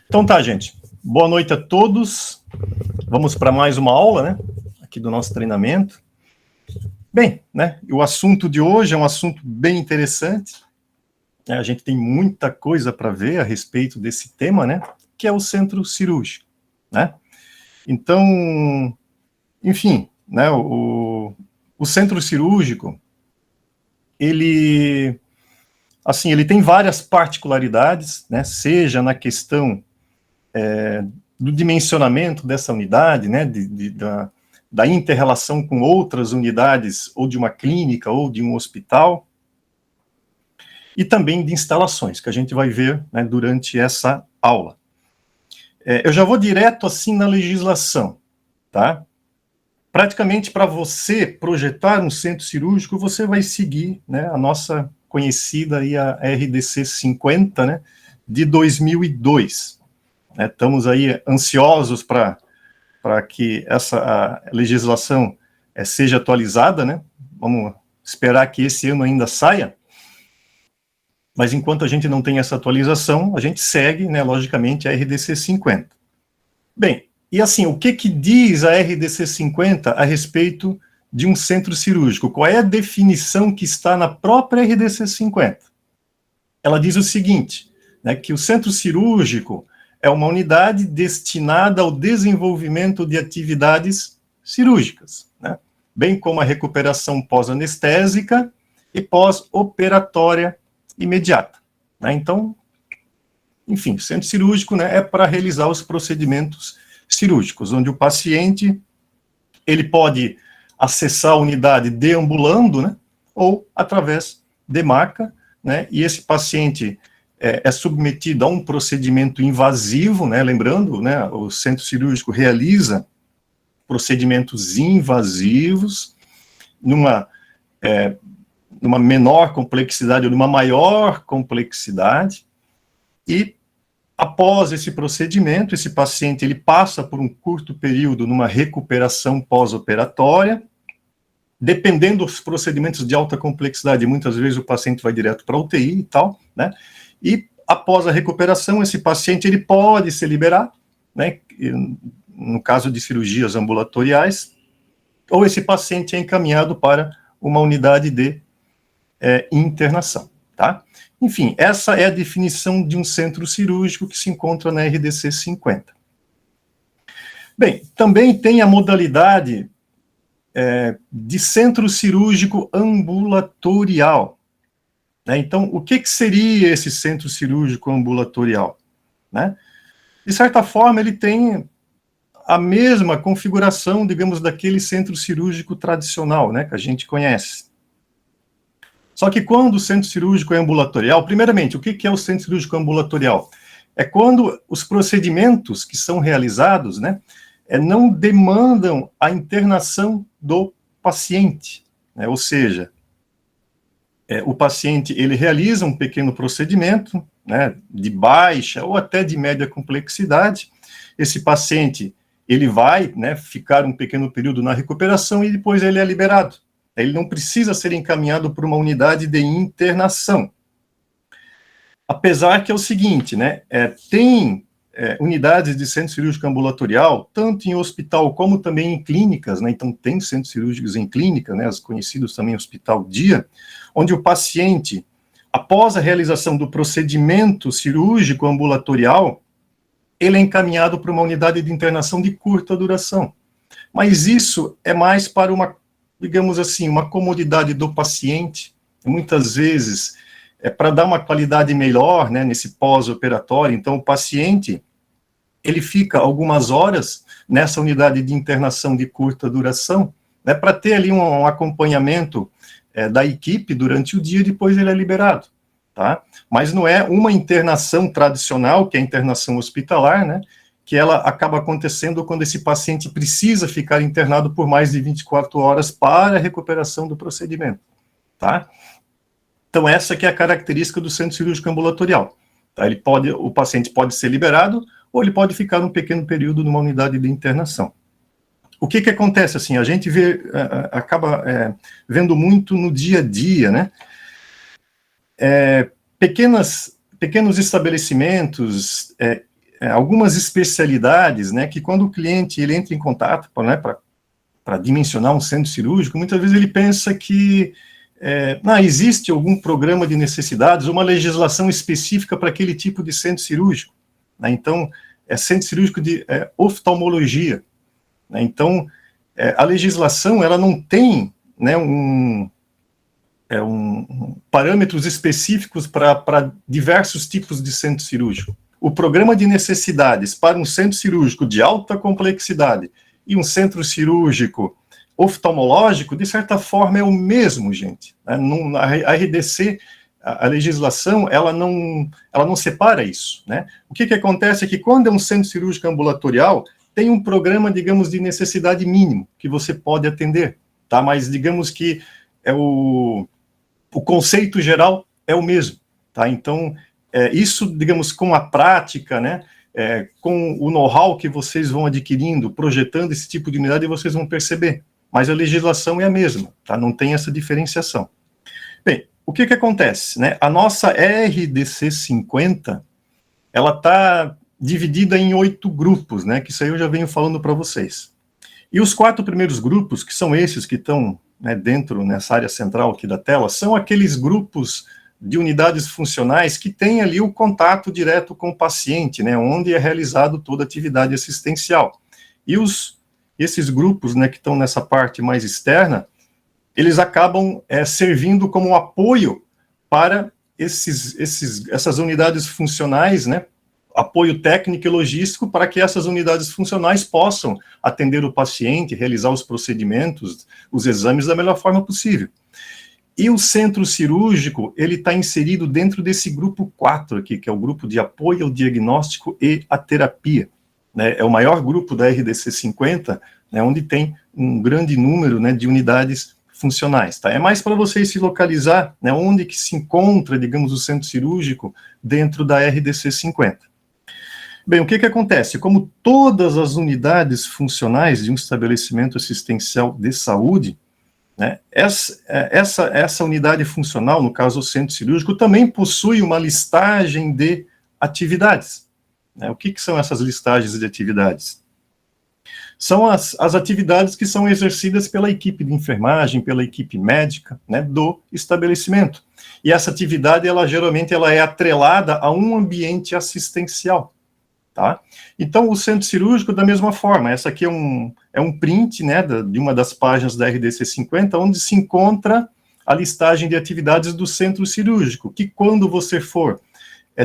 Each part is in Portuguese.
Então tá, gente. Boa noite a todos. Vamos para mais uma aula, né? Aqui do nosso treinamento. Bem, né? O assunto de hoje é um assunto bem interessante. A gente tem muita coisa para ver a respeito desse tema, né? Que é o centro cirúrgico, né? Então, enfim, né? O centro cirúrgico, ele tem várias particularidades, né? Seja na questão do dimensionamento dessa unidade, né, da inter-relação com outras unidades, ou de uma clínica, ou de um hospital, e também de instalações, que a gente vai ver, né, durante essa aula. Eu já vou direto, assim, na legislação, tá? Praticamente, para você projetar um centro cirúrgico, você vai seguir, né, a nossa conhecida aí, a RDC 50, né, de 2002. Estamos aí ansiosos para que essa legislação seja atualizada, né? Vamos esperar que esse ano ainda saia, mas enquanto a gente não tem essa atualização, a gente segue, né, logicamente, a RDC 50. Bem, e assim, o que diz a RDC 50 a respeito de um centro cirúrgico? Qual é a definição que está na própria RDC 50? Ela diz o seguinte, né, que o centro cirúrgico é uma unidade destinada ao desenvolvimento de atividades cirúrgicas, né? Bem como a recuperação pós-anestésica e pós-operatória imediata, né? Então, enfim, o centro cirúrgico, né, é para realizar os procedimentos cirúrgicos, onde o paciente ele pode acessar a unidade deambulando, né, ou através de maca, né, e esse paciente é submetido a um procedimento invasivo, né, lembrando, né, o centro cirúrgico realiza procedimentos invasivos numa menor complexidade ou numa maior complexidade, e após esse procedimento, esse paciente ele passa por um curto período numa recuperação pós-operatória. Dependendo dos procedimentos de alta complexidade, muitas vezes o paciente vai direto para a UTI e tal, né? E após a recuperação, esse paciente ele pode ser liberado, né? No caso de cirurgias ambulatoriais, ou esse paciente é encaminhado para uma unidade de internação, tá? Enfim, essa é a definição de um centro cirúrgico que se encontra na RDC 50. Bem, também tem a modalidade de centro cirúrgico ambulatorial. Né? Então, o que seria esse centro cirúrgico ambulatorial? Né? De certa forma, ele tem a mesma configuração, digamos, daquele centro cirúrgico tradicional, né, que a gente conhece. Só que quando o centro cirúrgico é ambulatorial, primeiramente, o que é o centro cirúrgico ambulatorial? É quando os procedimentos que são realizados, né, não demandam a internação do paciente, né? Ou seja, o paciente ele realiza um pequeno procedimento, né, de baixa ou até de média complexidade. Esse paciente ele vai, né, ficar um pequeno período na recuperação e depois ele é liberado. Ele não precisa ser encaminhado para uma unidade de internação. Apesar que é o seguinte, né, tem unidades de centro cirúrgico ambulatorial, tanto em hospital como também em clínicas, né? Então tem centros cirúrgicos em clínica, né, os conhecidos também hospital dia, onde o paciente, após a realização do procedimento cirúrgico ambulatorial, ele é encaminhado para uma unidade de internação de curta duração. Mas isso é mais para uma, digamos assim, uma comodidade do paciente, muitas vezes para dar uma qualidade melhor, né, nesse pós-operatório. Então o paciente ele fica algumas horas nessa unidade de internação de curta duração, né, para ter ali um acompanhamento da equipe durante o dia, e depois ele é liberado, tá? Mas não é uma internação tradicional, que é a internação hospitalar, né, que ela acaba acontecendo quando esse paciente precisa ficar internado por mais de 24 horas para a recuperação do procedimento, tá? Então essa que é a característica do centro cirúrgico ambulatorial, tá? O paciente pode ser liberado, ou ele pode ficar um pequeno período numa unidade de internação. O que acontece, assim, a gente acaba vendo muito no dia a dia, né, pequenos estabelecimentos algumas especialidades, né, que quando o cliente ele entra em contato, né, para dimensionar um centro cirúrgico, muitas vezes ele pensa que existe algum programa de necessidades, uma legislação específica para aquele tipo de centro cirúrgico, né? Então, é centro cirúrgico de oftalmologia, né? Então, a legislação, ela não tem, né, parâmetros específicos para diversos tipos de centro cirúrgico. O programa de necessidades para um centro cirúrgico de alta complexidade e um centro cirúrgico oftalmológico, de certa forma, é o mesmo, gente. A RDC, a legislação, ela não separa isso, né? O que acontece é que quando é um centro cirúrgico ambulatorial, tem um programa, digamos, de necessidade mínimo, que você pode atender, tá? Mas digamos que o conceito geral é o mesmo, tá? Então, isso, digamos, com a prática, né, com o know-how que vocês vão adquirindo, projetando esse tipo de unidade, vocês vão perceber. Mas a legislação é a mesma, tá? Não tem essa diferenciação. Bem, o que acontece, né? A nossa RDC 50, ela está dividida em 8 grupos, né? Que isso aí eu já venho falando para vocês. E os 4 primeiros grupos, que são esses que estão, né, dentro, nessa área central aqui da tela, são aqueles grupos de unidades funcionais que têm ali o contato direto com o paciente, né? Onde é realizado toda a atividade assistencial. E esses grupos, né, que estão nessa parte mais externa, eles acabam servindo como apoio para essas unidades funcionais, né, apoio técnico e logístico para que essas unidades funcionais possam atender o paciente, realizar os procedimentos, os exames da melhor forma possível. E o centro cirúrgico, ele está inserido dentro desse grupo 4 aqui, que é o grupo de apoio ao diagnóstico e à terapia. Né, é o maior grupo da RDC 50, né, onde tem um grande número, né, de unidades funcionais. Tá? É mais para vocês se localizar, né, onde que se encontra, digamos, o centro cirúrgico dentro da RDC 50. Bem, o que acontece? Como todas as unidades funcionais de um estabelecimento assistencial de saúde, né, essa unidade funcional, no caso o centro cirúrgico, também possui uma listagem de atividades. O que são essas listagens de atividades? São as atividades que são exercidas pela equipe de enfermagem, pela equipe médica, né, do estabelecimento. E essa atividade, geralmente, ela é atrelada a um ambiente assistencial, tá? Então, o centro cirúrgico, da mesma forma, essa aqui é um print, né, de uma das páginas da RDC 50, onde se encontra a listagem de atividades do centro cirúrgico, que quando você for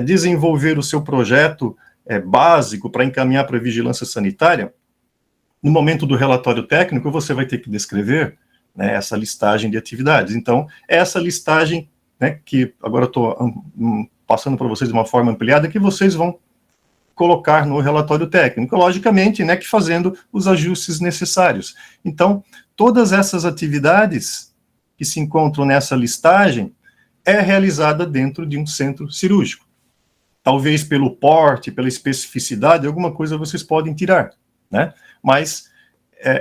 desenvolver o seu projeto básico para encaminhar para a vigilância sanitária, no momento do relatório técnico, você vai ter que descrever, né, essa listagem de atividades. Então, essa listagem, né, que agora eu estou passando para vocês de uma forma ampliada, que vocês vão colocar no relatório técnico, logicamente, né, que fazendo os ajustes necessários. Então, todas essas atividades que se encontram nessa listagem é realizada dentro de um centro cirúrgico. Talvez pelo porte, pela especificidade, alguma coisa vocês podem tirar, né? Mas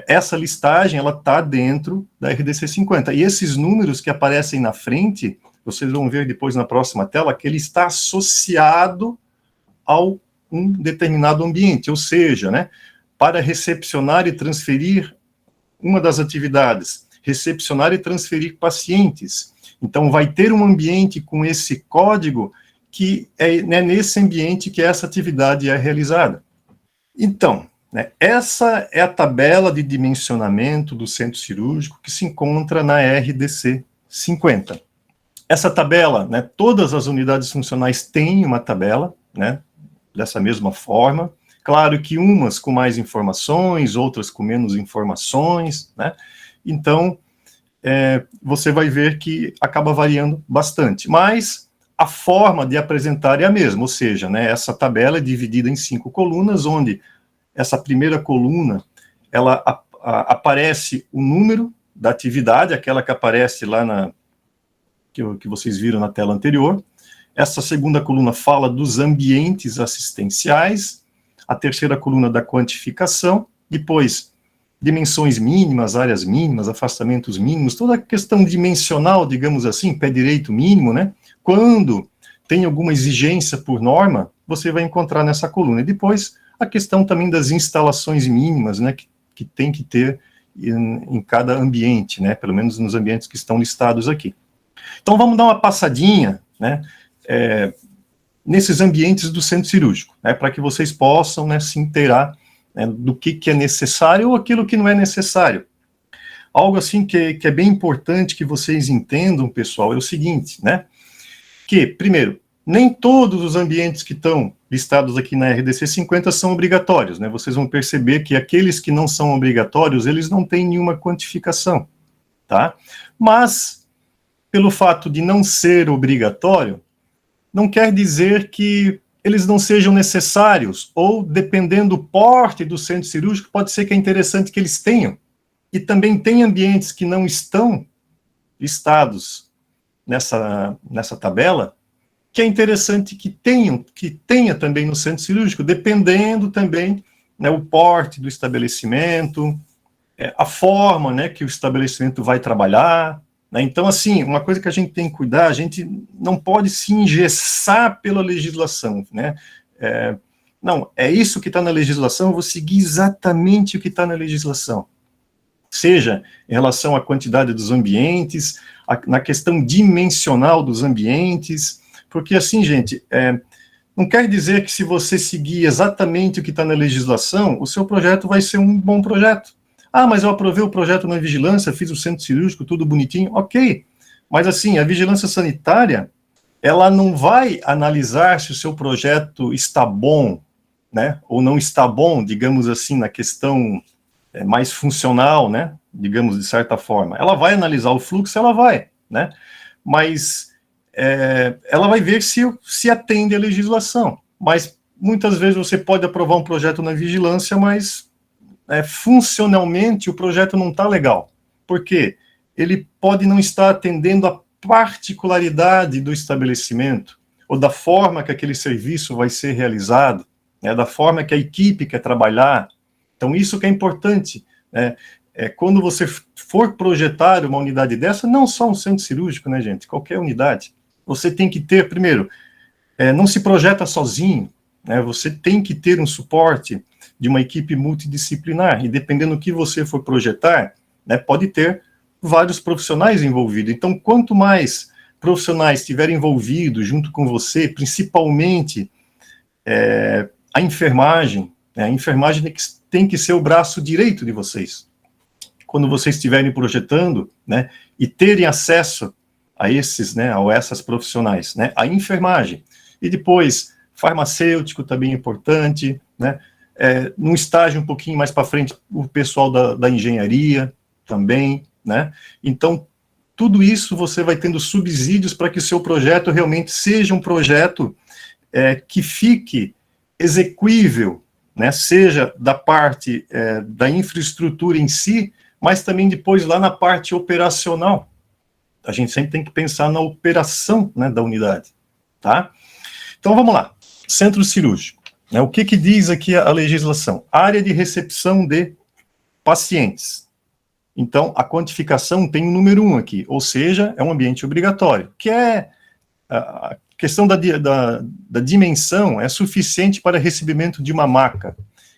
essa listagem, ela está dentro da RDC 50. E esses números que aparecem na frente, vocês vão ver depois na próxima tela, que ele está associado ao um determinado ambiente, ou seja, né, para recepcionar e transferir uma das atividades, recepcionar e transferir pacientes. Então, vai ter um ambiente com esse código que é, né, nesse ambiente que essa atividade é realizada. Então, né, essa é a tabela de dimensionamento do centro cirúrgico que se encontra na RDC 50. Essa tabela, né, todas as unidades funcionais têm uma tabela, né, dessa mesma forma. Claro que umas com mais informações, outras com menos informações, né? Então, você vai ver que acaba variando bastante. Mas a forma de apresentar é a mesma, ou seja, né, essa tabela é dividida em 5 colunas, onde essa primeira coluna, ela aparece o número da atividade, aquela que aparece lá que vocês viram na tela anterior. Essa segunda coluna fala dos ambientes assistenciais, a terceira coluna da quantificação, depois dimensões mínimas, áreas mínimas, afastamentos mínimos, toda a questão dimensional, digamos assim, pé direito mínimo, né? Quando tem alguma exigência por norma, você vai encontrar nessa coluna. E depois, a questão também das instalações mínimas, né, que tem que ter em cada ambiente, né, pelo menos nos ambientes que estão listados aqui. Então, vamos dar uma passadinha, né, nesses ambientes do centro cirúrgico, né, para que vocês possam, né, se inteirar, né, do que é necessário ou aquilo que não é necessário. Algo assim que é bem importante que vocês entendam, pessoal, é o seguinte, né, que, primeiro, nem todos os ambientes que estão listados aqui na RDC 50 são obrigatórios, né, vocês vão perceber que aqueles que não são obrigatórios, eles não têm nenhuma quantificação, tá? Mas, pelo fato de não ser obrigatório, não quer dizer que eles não sejam necessários, ou, dependendo do porte do centro cirúrgico, pode ser que é interessante que eles tenham. E também tem ambientes que não estão listados nessa tabela, que é interessante que tenha também no centro cirúrgico, dependendo também, né, o porte do estabelecimento, a forma, né, que o estabelecimento vai trabalhar, né. Então, assim, uma coisa que a gente tem que cuidar, a gente não pode se engessar pela legislação, né, não, é isso que está na legislação, eu vou seguir exatamente o que está na legislação. Seja em relação à quantidade dos ambientes, na questão dimensional dos ambientes, porque assim, gente, não quer dizer que se você seguir exatamente o que está na legislação, o seu projeto vai ser um bom projeto. Ah, mas eu aprovei o projeto na vigilância, fiz o centro cirúrgico, tudo bonitinho, ok. Mas assim, a vigilância sanitária, ela não vai analisar se o seu projeto está bom, né, ou não está bom, digamos assim, na questão mais funcional, né, digamos, de certa forma. Ela vai analisar o fluxo, ela vai, né, mas ela vai ver se atende à legislação. Mas, muitas vezes, você pode aprovar um projeto na vigilância, mas, funcionalmente, o projeto não está legal. Por quê? Ele pode não estar atendendo a particularidade do estabelecimento, ou da forma que aquele serviço vai ser realizado, né, da forma que a equipe quer trabalhar. Então, isso que é importante, né? Quando você for projetar uma unidade dessa, não só um centro cirúrgico, né, gente? Qualquer unidade. Você tem que ter, primeiro, não se projeta sozinho, né? Você tem que ter um suporte de uma equipe multidisciplinar, e dependendo do que você for projetar, né, pode ter vários profissionais envolvidos. Então, quanto mais profissionais estiverem envolvidos junto com você, principalmente a enfermagem, né? A enfermagem tem que ser o braço direito de vocês. Quando vocês estiverem projetando, né, e terem acesso a esses, né, a essas profissionais, né, a enfermagem. E depois, farmacêutico também é importante, né, num estágio um pouquinho mais para frente, o pessoal da engenharia também, né. Então, tudo isso você vai tendo subsídios para que o seu projeto realmente seja um projeto que fique execuível, né, seja da parte da infraestrutura em si, mas também depois lá na parte operacional. A gente sempre tem que pensar na operação, né, da unidade, tá? Então, vamos lá. Centro cirúrgico, né, o que diz aqui a legislação? Área de recepção de pacientes. Então, a quantificação tem o número 1 aqui, ou seja, é um ambiente obrigatório, que a questão da dimensão é suficiente para recebimento de uma maca,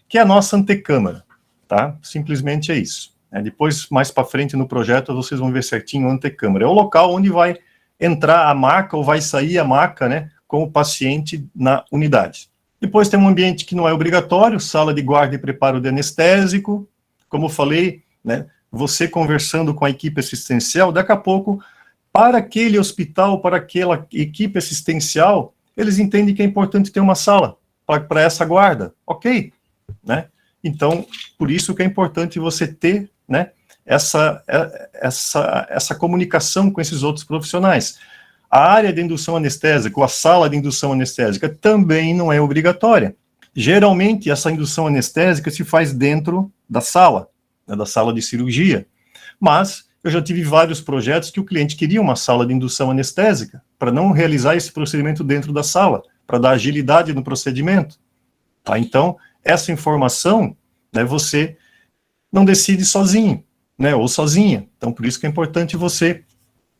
que é a nossa antecâmara, tá? Simplesmente é isso. Depois, mais para frente no projeto, vocês vão ver certinho a antecâmara. É o local onde vai entrar a maca ou vai sair a maca, né, com o paciente na unidade. Depois tem um ambiente que não é obrigatório, sala de guarda e preparo de anestésico. Como eu falei, né, você conversando com a equipe assistencial, daqui a pouco, para aquele hospital, para aquela equipe assistencial, eles entendem que é importante ter uma sala para essa guarda, ok, né? Então, por isso que é importante você ter, né, essa comunicação com esses outros profissionais. A área de indução anestésica, ou a sala de indução anestésica, também não é obrigatória. Geralmente, essa indução anestésica se faz dentro da sala, né, da sala de cirurgia, mas eu já tive vários projetos que o cliente queria uma sala de indução anestésica, para não realizar esse procedimento dentro da sala, para dar agilidade no procedimento. Tá? Então, essa informação, né, você não decide sozinho, né, ou sozinha. Então, por isso que é importante você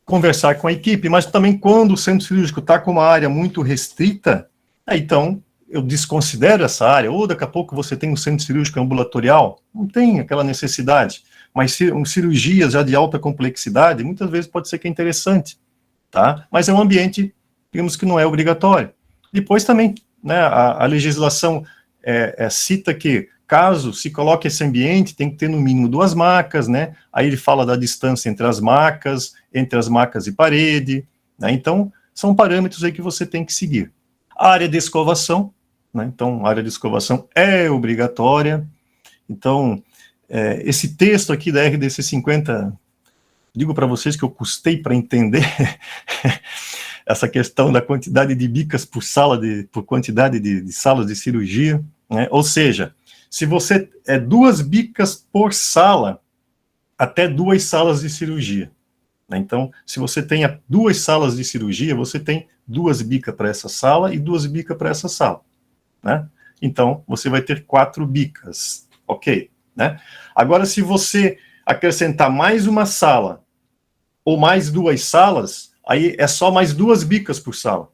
conversar com a equipe, mas também quando o centro cirúrgico está com uma área muito restrita, então, eu desconsidero essa área, ou daqui a pouco você tem um centro cirúrgico ambulatorial, não tem aquela necessidade, mas cirurgias já de alta complexidade, muitas vezes pode ser que é interessante, tá? Mas é um ambiente, digamos que não é obrigatório. Depois também, né, a legislação cita que, caso se coloque esse ambiente, tem que ter no mínimo 2 macas, né? Aí ele fala da distância entre as macas e parede, né? Então, são parâmetros aí que você tem que seguir. A área de escovação, né? Então, a área de escovação é obrigatória. Então, esse texto aqui da RDC 50, digo para vocês que eu custei para entender essa questão da quantidade de bicas por sala, por quantidade de salas de cirurgia, né? Ou seja, se você 2 bicas por sala, até 2 salas de cirurgia, né? Então, se você tem 2 salas de cirurgia, você tem 2 bicas para essa sala e 2 bicas para essa sala, né? Então, você vai ter 4 bicas, ok, né? Agora, se você acrescentar mais uma sala ou mais 2 salas, aí é só mais 2 bicas por sala.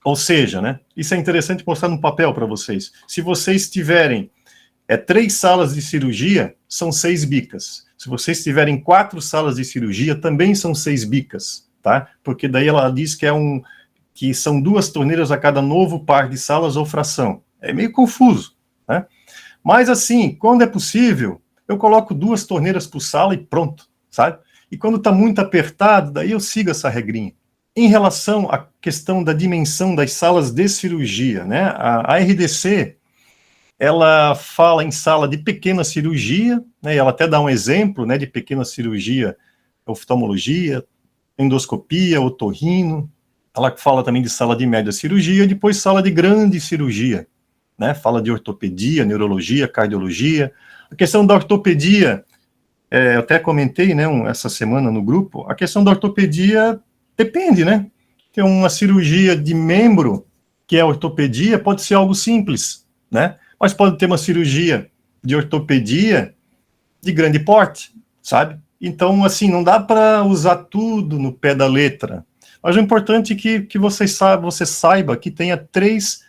Ou seja, né? Isso é interessante mostrar no papel para vocês. Se vocês tiverem 3 salas de cirurgia, são 6 bicas. Se vocês tiverem 4 salas de cirurgia, também são 6 bicas, tá? Porque daí ela diz que são 2 torneiras a cada novo par de salas ou fração. É meio confuso, né? Mas assim, quando é possível, eu coloco 2 torneiras por sala e pronto, sabe? E quando está muito apertado, daí eu sigo essa regrinha. Em relação à questão da dimensão das salas de cirurgia, né? A RDC, ela fala em sala de pequena cirurgia, né, ela até dá um exemplo, né, de pequena cirurgia, oftalmologia, endoscopia, otorrino, ela fala também de sala de média cirurgia, depois sala de grande cirurgia, né, fala de ortopedia, neurologia, cardiologia. A questão da ortopedia, eu até comentei, né, essa semana no grupo, a questão da ortopedia depende, né, tem uma cirurgia de membro, que é ortopedia, pode ser algo simples, né, mas pode ter uma cirurgia de ortopedia de grande porte, sabe? Então, assim, não dá para usar tudo no pé da letra. Mas o importante é que você saiba que tenha 3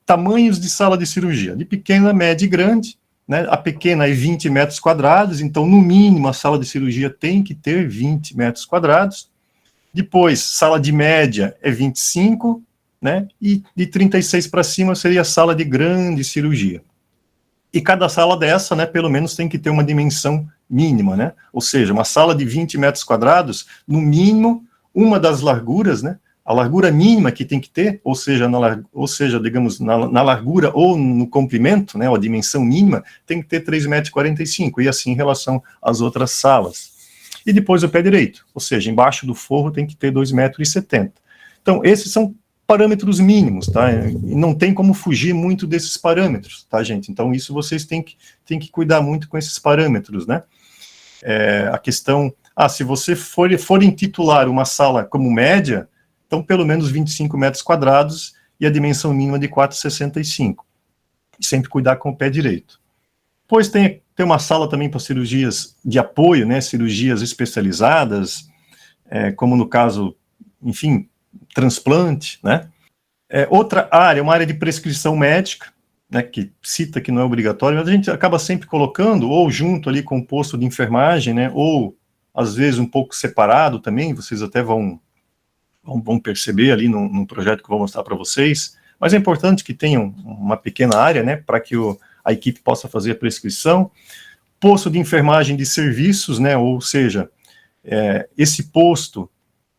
tamanhos de sala de cirurgia, de pequena, média e grande, né? A pequena é 20 metros quadrados, então, no mínimo, a sala de cirurgia tem que ter 20 metros quadrados. Depois, sala de média é 25, né? E de 36 para cima seria a sala de grande cirurgia. E cada sala dessa, né, pelo menos tem que ter uma dimensão mínima, né? Ou seja, uma sala de 20 metros quadrados, no mínimo, uma das larguras, né? A largura mínima que tem que ter, ou seja, digamos, na largura ou no comprimento, né, a dimensão mínima, tem que ter 3,45 m, e assim em relação às outras salas. E depois o pé direito, ou seja, embaixo do forro tem que ter 2,70 m. Então, esses são parâmetros mínimos, tá? E não tem como fugir muito desses parâmetros, tá, gente? Então, isso vocês têm que cuidar muito com esses parâmetros, né? A questão, se você for intitular uma sala como média, então, pelo menos 25 metros quadrados e a dimensão mínima de 4,65. Sempre cuidar com o pé direito. Depois tem uma sala também para cirurgias de apoio, né? Cirurgias especializadas, como no caso, enfim, transplante, né? Outra área, uma área de prescrição médica, né, que cita que não é obrigatório, mas a gente acaba sempre colocando, ou junto ali com o posto de enfermagem, né, ou às vezes um pouco separado também, vocês até vão perceber ali num projeto que eu vou mostrar para vocês, mas é importante que tenham uma pequena área, né, para que a equipe possa fazer a prescrição. Posto de enfermagem de serviços, né, ou seja, esse posto,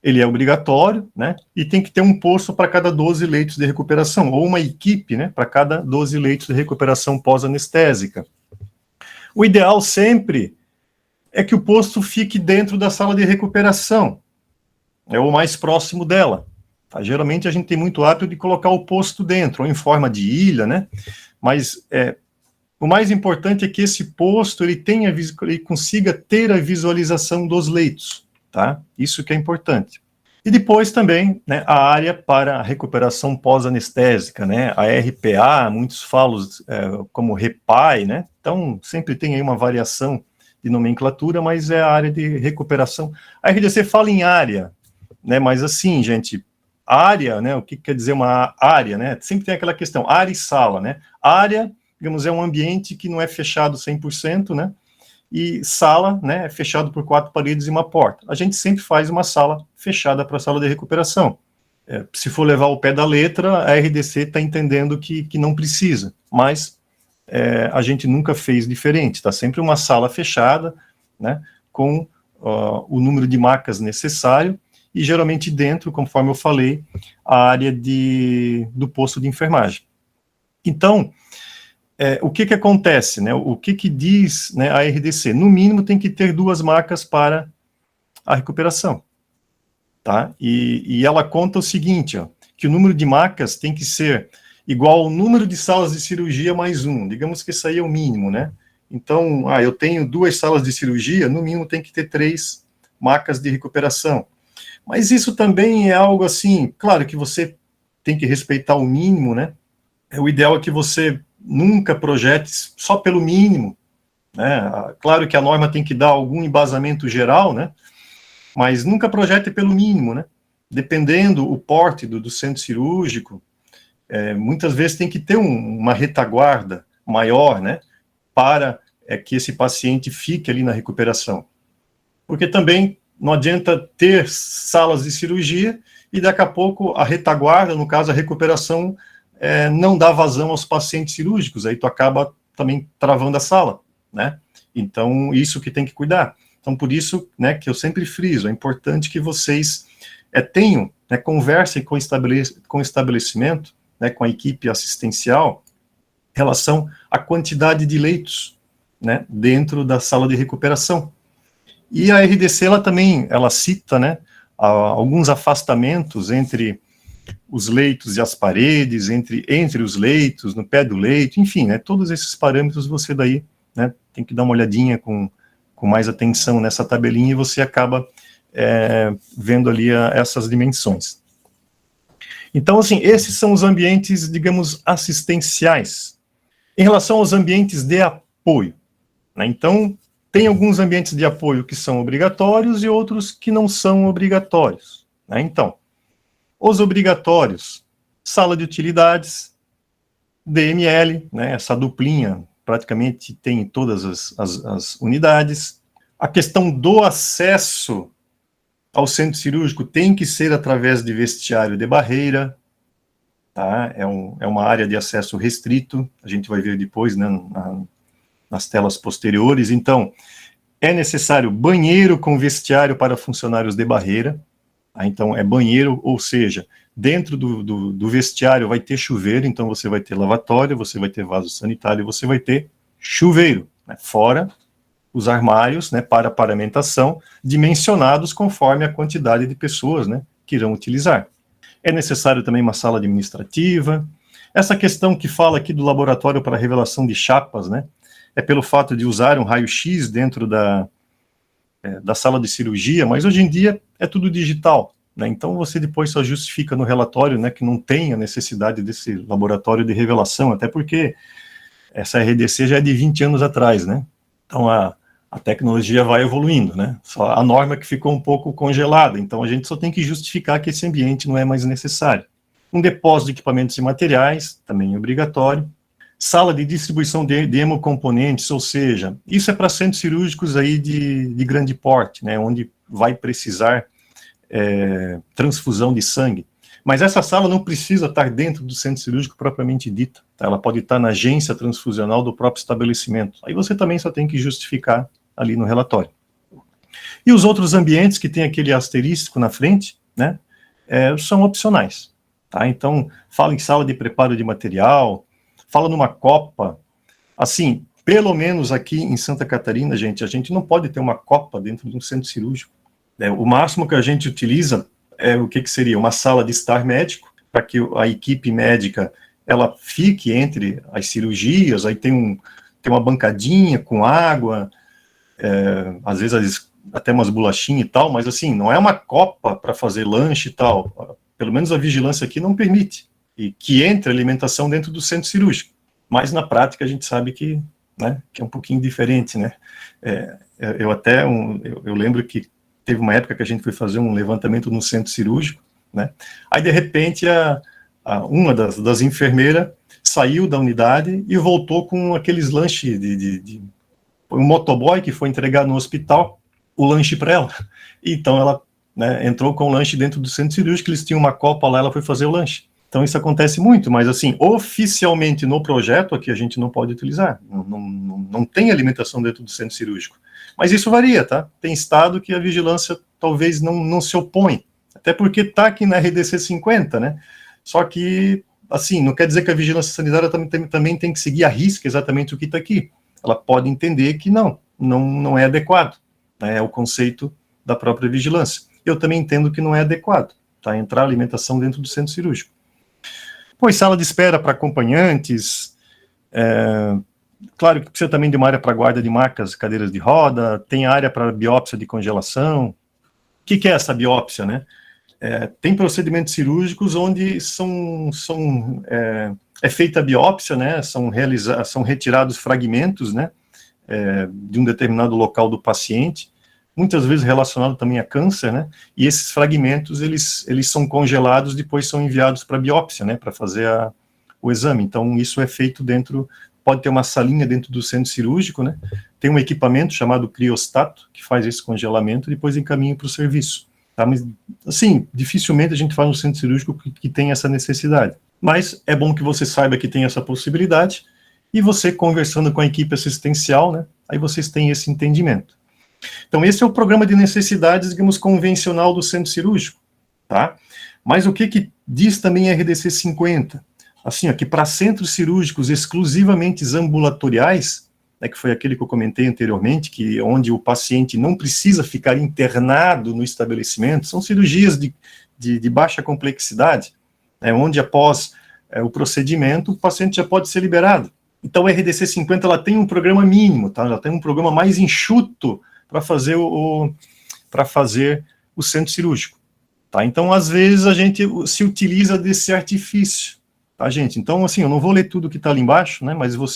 ele é obrigatório, né, e tem que ter um posto para cada 12 leitos de recuperação, ou uma equipe, né, para cada 12 leitos de recuperação pós-anestésica. O ideal sempre é que o posto fique dentro da sala de recuperação, é o mais próximo dela. Tá? Geralmente a gente tem muito hábito de colocar o posto dentro, ou em forma de ilha, né, mas o mais importante é que esse posto ele consiga ter a visualização dos leitos. Tá? Isso que é importante. E depois também, né, a área para a recuperação pós-anestésica, né, a RPA, muitos falam como REPAI, né, então sempre tem aí uma variação de nomenclatura, mas é a área de recuperação. A RDC fala em área, né, mas assim, gente, área, né, o que quer dizer uma área, né, sempre tem aquela questão, área e sala, né, área, digamos, é um ambiente que não é fechado 100%, né, e sala, né, é fechado por 4 paredes e uma porta. A gente sempre faz uma sala fechada para a sala de recuperação. Se for levar o pé da letra, a RDC está entendendo que não precisa, mas a gente nunca fez diferente, está sempre uma sala fechada, né, com o número de macas necessário, e geralmente dentro, conforme eu falei, a área do posto de enfermagem. Então, o que acontece, né, o que diz, né, a RDC? No mínimo tem que ter 2 macas para a recuperação, tá? E ela conta o seguinte, ó, que o número de macas tem que ser igual ao número de salas de cirurgia mais 1, digamos que isso aí é o mínimo, né? Então, eu tenho 2 salas de cirurgia, no mínimo tem que ter 3 macas de recuperação. Mas isso também é algo assim, claro que você tem que respeitar o mínimo, né? O ideal é que você nunca projete só pelo mínimo, né? Claro que a norma tem que dar algum embasamento geral, né? Mas nunca projete pelo mínimo, né? Dependendo o porte do centro cirúrgico, muitas vezes tem que ter uma retaguarda maior, né? Para que esse paciente fique ali na recuperação. Porque também não adianta ter salas de cirurgia e daqui a pouco a retaguarda, no caso a recuperação, não dá vazão aos pacientes cirúrgicos, aí tu acaba também travando a sala, né? Então, isso que tem que cuidar. Então, por isso, né, que eu sempre friso, é importante que vocês tenham, né, conversem com o estabelecimento, né, com a equipe assistencial, em relação à quantidade de leitos, né, dentro da sala de recuperação. E a RDC, ela cita, né, alguns afastamentos entre os leitos e as paredes, entre os leitos, no pé do leito, enfim, né, todos esses parâmetros você daí, né, tem que dar uma olhadinha com mais atenção nessa tabelinha e você acaba vendo ali essas dimensões. Então, assim, esses são os ambientes, digamos, assistenciais. Em relação aos ambientes de apoio, né, então, tem alguns ambientes de apoio que são obrigatórios e outros que não são obrigatórios, né? Então, os obrigatórios, sala de utilidades, DML, né, essa duplinha praticamente tem em todas as unidades. A questão do acesso ao centro cirúrgico tem que ser através de vestiário de barreira, tá? É uma área de acesso restrito, a gente vai ver depois, né, nas telas posteriores. Então, é necessário banheiro com vestiário para funcionários de barreira, tá? Então, é banheiro, ou seja, dentro do vestiário vai ter chuveiro, então você vai ter lavatório, você vai ter vaso sanitário, você vai ter chuveiro, né? Fora os armários, né, para paramentação, dimensionados conforme a quantidade de pessoas, né, que irão utilizar. É necessário também uma sala administrativa. Essa questão que fala aqui do laboratório para revelação de chapas, né, é pelo fato de usar um raio-x dentro da sala de cirurgia, mas hoje em dia é tudo digital, né, então você depois só justifica no relatório, né, que não tem a necessidade desse laboratório de revelação, até porque essa RDC já é de 20 anos atrás, né, então a tecnologia vai evoluindo, né, só a norma que ficou um pouco congelada, então a gente só tem que justificar que esse ambiente não é mais necessário. Um depósito de equipamentos e materiais, também é obrigatório. Sala de distribuição de hemocomponentes, ou seja, isso é para centros cirúrgicos aí de grande porte, né, onde vai precisar transfusão de sangue. Mas essa sala não precisa estar dentro do centro cirúrgico propriamente dita, tá? Ela pode estar na agência transfusional do próprio estabelecimento. Aí você também só tem que justificar ali no relatório. E os outros ambientes que tem aquele asterístico na frente, né, são opcionais, tá? Então, fala em sala de preparo de material, fala numa copa, assim, pelo menos aqui em Santa Catarina, gente, a gente não pode ter uma copa dentro de um centro cirúrgico. O máximo que a gente utiliza o que seria? Uma sala de estar médico, para que a equipe médica, ela fique entre as cirurgias, aí tem uma bancadinha com água, às vezes até umas bolachinhas e tal, mas assim, não é uma copa para fazer lanche e tal, pelo menos a vigilância aqui não permite, e que entre alimentação dentro do centro cirúrgico, mas na prática a gente sabe que, né, que é um pouquinho diferente, né, eu lembro que teve uma época que a gente foi fazer um levantamento no centro cirúrgico, né? Aí, de repente, uma das enfermeiras saiu da unidade e voltou com aqueles lanches um motoboy que foi entregar no hospital o lanche para ela. Então, ela, né, entrou com o lanche dentro do centro cirúrgico, eles tinham uma copa lá, ela foi fazer o lanche. Então, isso acontece muito, mas, assim, oficialmente no projeto aqui a gente não pode utilizar. Não tem alimentação dentro do centro cirúrgico. Mas isso varia, tá? Tem estado que a vigilância talvez não se opõe. Até porque está aqui na RDC 50, né? Só que, assim, não quer dizer que a vigilância sanitária também tem que seguir à risca exatamente o que está aqui. Ela pode entender que não é adequado, né? É o conceito da própria vigilância. Eu também entendo que não é adequado, tá? Entrar alimentação dentro do centro cirúrgico. Pois sala de espera para acompanhantes, claro que precisa também de uma área para guarda de macas, cadeiras de roda, tem área para biópsia de congelação. O que é essa biópsia, né? Tem procedimentos cirúrgicos onde é feita a biópsia, né? São retirados fragmentos, né? De um determinado local do paciente, muitas vezes relacionado também a câncer, né? E esses fragmentos, eles são congelados, depois são enviados para biópsia, né? Para fazer o exame. Então, isso é feito pode ter uma salinha dentro do centro cirúrgico, né? Tem um equipamento chamado criostato, que faz esse congelamento, e depois encaminha para o serviço. Tá? Mas, assim, dificilmente a gente faz no centro cirúrgico que tem essa necessidade. Mas é bom que você saiba que tem essa possibilidade, e você conversando com a equipe assistencial, né? Aí vocês têm esse entendimento. Então, esse é o programa de necessidades, digamos, convencional do centro cirúrgico, tá? Mas o que diz também a RDC 50? Assim, aqui para centros cirúrgicos exclusivamente ambulatoriais, né, que foi aquele que eu comentei anteriormente, onde o paciente não precisa ficar internado no estabelecimento, são cirurgias de baixa complexidade, né, onde após o procedimento, o paciente já pode ser liberado. Então, a RDC 50 ela tem um programa mínimo, tá? Ela tem um programa mais enxuto para fazer o centro cirúrgico, tá? Então, às vezes, a gente se utiliza desse artifício, tá, gente? Então, assim, eu não vou ler tudo que está ali embaixo, né, mas o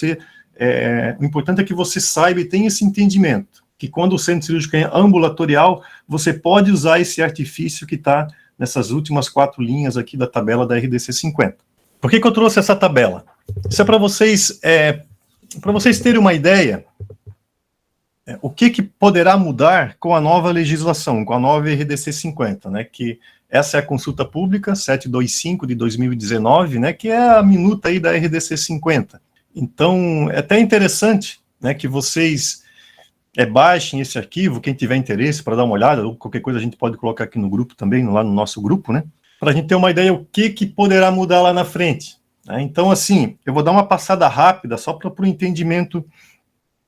importante é que você saiba e tenha esse entendimento, que quando o centro cirúrgico é ambulatorial, você pode usar esse artifício que está nessas últimas 4 linhas aqui da tabela da RDC 50. Por que eu trouxe essa tabela? Isso é para vocês terem uma ideia o que poderá mudar com a nova legislação, com a nova RDC 50, né, que essa é a consulta pública 725 de 2019, né, que é a minuta aí da RDC 50. Então, é até interessante, né, que vocês baixem esse arquivo, quem tiver interesse para dar uma olhada, ou qualquer coisa a gente pode colocar aqui no grupo também, lá no nosso grupo, né, para a gente ter uma ideia o que poderá mudar lá na frente. Né? Então, assim, eu vou dar uma passada rápida só para o entendimento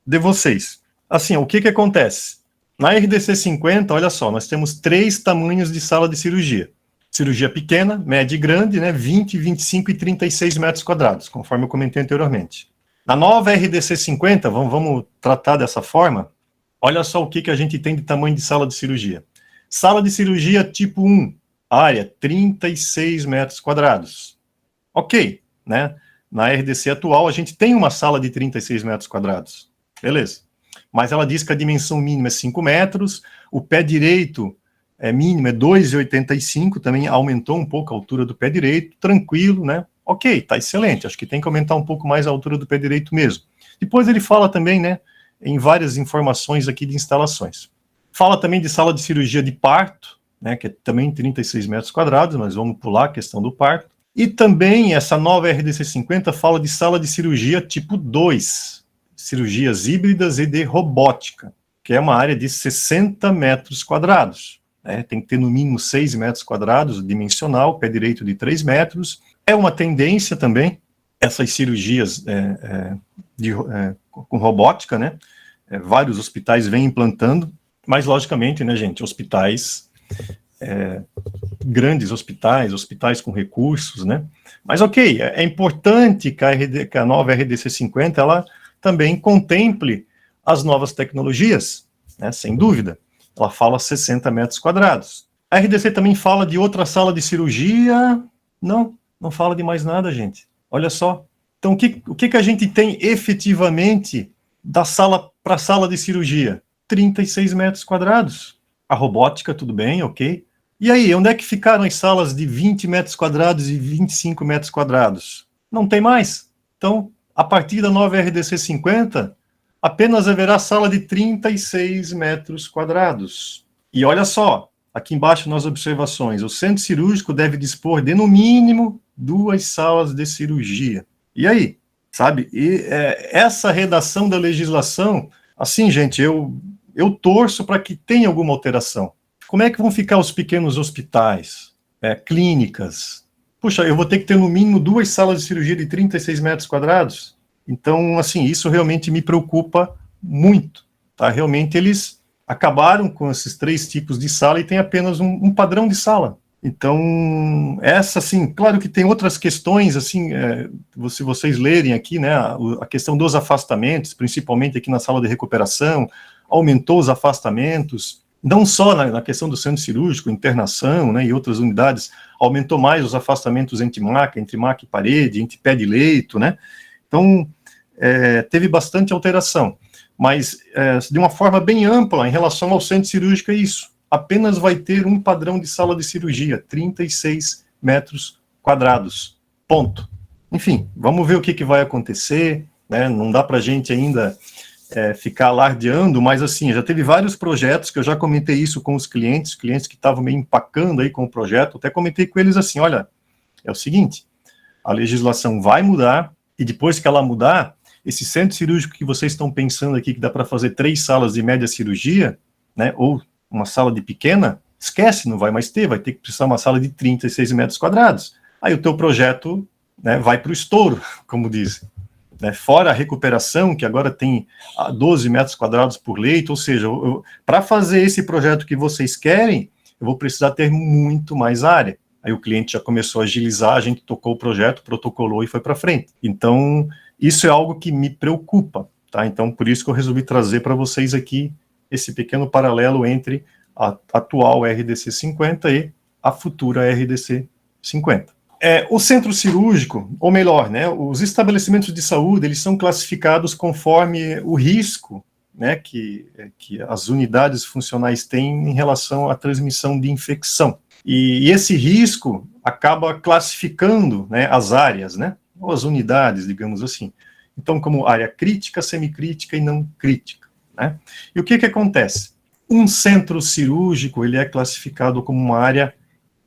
de vocês. Assim, o que acontece? Na RDC 50, olha só, nós temos 3 tamanhos de sala de cirurgia. Cirurgia pequena, média e grande, né, 20, 25 e 36 metros quadrados, conforme eu comentei anteriormente. Na nova RDC 50, vamos tratar dessa forma, olha só o que a gente tem de tamanho de sala de cirurgia. Sala de cirurgia tipo 1, área 36 metros quadrados. Ok, né? Na RDC atual, a gente tem uma sala de 36 metros quadrados. Beleza. Mas ela diz que a dimensão mínima é 5 metros, o pé direito mínimo é 2,85, também aumentou um pouco a altura do pé direito, tranquilo, né? Ok, tá excelente, acho que tem que aumentar um pouco mais a altura do pé direito mesmo. Depois ele fala também, né, em várias informações aqui de instalações. Fala também de sala de cirurgia de parto, né, que é também 36 metros quadrados, mas vamos pular a questão do parto. E também essa nova RDC 50 fala de sala de cirurgia tipo 2, cirurgias híbridas e de robótica, que é uma área de 60 metros quadrados. Né? Tem que ter no mínimo 6 metros quadrados, dimensional, pé direito de 3 metros. É uma tendência também, essas cirurgias com robótica, né? Vários hospitais vêm implantando, mas logicamente, né, gente, hospitais, grandes hospitais com recursos, né? Mas ok, é importante que a nova RDC 50, ela também contemple as novas tecnologias, né, sem dúvida. Ela fala 60 metros quadrados. A RDC também fala de outra sala de cirurgia? Não fala de mais nada, gente. Olha só. Então, o que a gente tem efetivamente da sala para sala de cirurgia? 36 metros quadrados. A robótica, tudo bem, ok. E aí, onde é que ficaram as salas de 20 metros quadrados e 25 metros quadrados? Não tem mais. Então, a partir da nova RDC 50, apenas haverá sala de 36 metros quadrados. E olha só, aqui embaixo nas observações, o centro cirúrgico deve dispor de, no mínimo, 2 salas de cirurgia. E aí, sabe? E essa redação da legislação, assim, gente, eu torço para que tenha alguma alteração. Como é que vão ficar os pequenos hospitais, clínicas? Puxa, eu vou ter que ter no mínimo 2 salas de cirurgia de 36 metros quadrados? Então, assim, isso realmente me preocupa muito, tá? Realmente eles acabaram com esses 3 tipos de sala e tem apenas um padrão de sala. Então, essa, assim, claro que tem outras questões, assim, se vocês lerem aqui, né, a questão dos afastamentos, principalmente aqui na sala de recuperação, aumentou os afastamentos, não só na questão do centro cirúrgico, internação, né, e outras unidades, aumentou mais os afastamentos entre maca e parede, entre pé de leito, né, então, teve bastante alteração, mas de uma forma bem ampla em relação ao centro cirúrgico é isso, apenas vai ter um padrão de sala de cirurgia, 36 metros quadrados, ponto. Enfim, vamos ver o que vai acontecer, né, não dá para a gente ainda ficar alardeando, mas assim, já teve vários projetos, que eu já comentei isso com os clientes que estavam meio empacando aí com o projeto, até comentei com eles assim, olha, é o seguinte, a legislação vai mudar, e depois que ela mudar, esse centro cirúrgico que vocês estão pensando aqui, que dá para fazer 3 salas de média cirurgia, né, ou uma sala de pequena, esquece, não vai mais ter, vai ter que precisar uma sala de 36 metros quadrados. Aí o teu projeto, né, vai para o estouro, como dizem. Né, fora a recuperação, que agora tem 12 metros quadrados por leito, ou seja, para fazer esse projeto que vocês querem, eu vou precisar ter muito mais área. Aí o cliente já começou a agilizar, a gente tocou o projeto, protocolou e foi para frente. Então, isso é algo que me preocupa, tá? Então, por isso que eu resolvi trazer para vocês aqui esse pequeno paralelo entre a atual RDC 50 e a futura RDC 50. O centro cirúrgico, ou melhor, né, os estabelecimentos de saúde, eles são classificados conforme o risco, né, que as unidades funcionais têm em relação à transmissão de infecção. E esse risco acaba classificando, né, as áreas, né, ou as unidades, digamos assim. Então, como área crítica, semicrítica e não crítica. Né? E o que acontece? Um centro cirúrgico, ele é classificado como uma área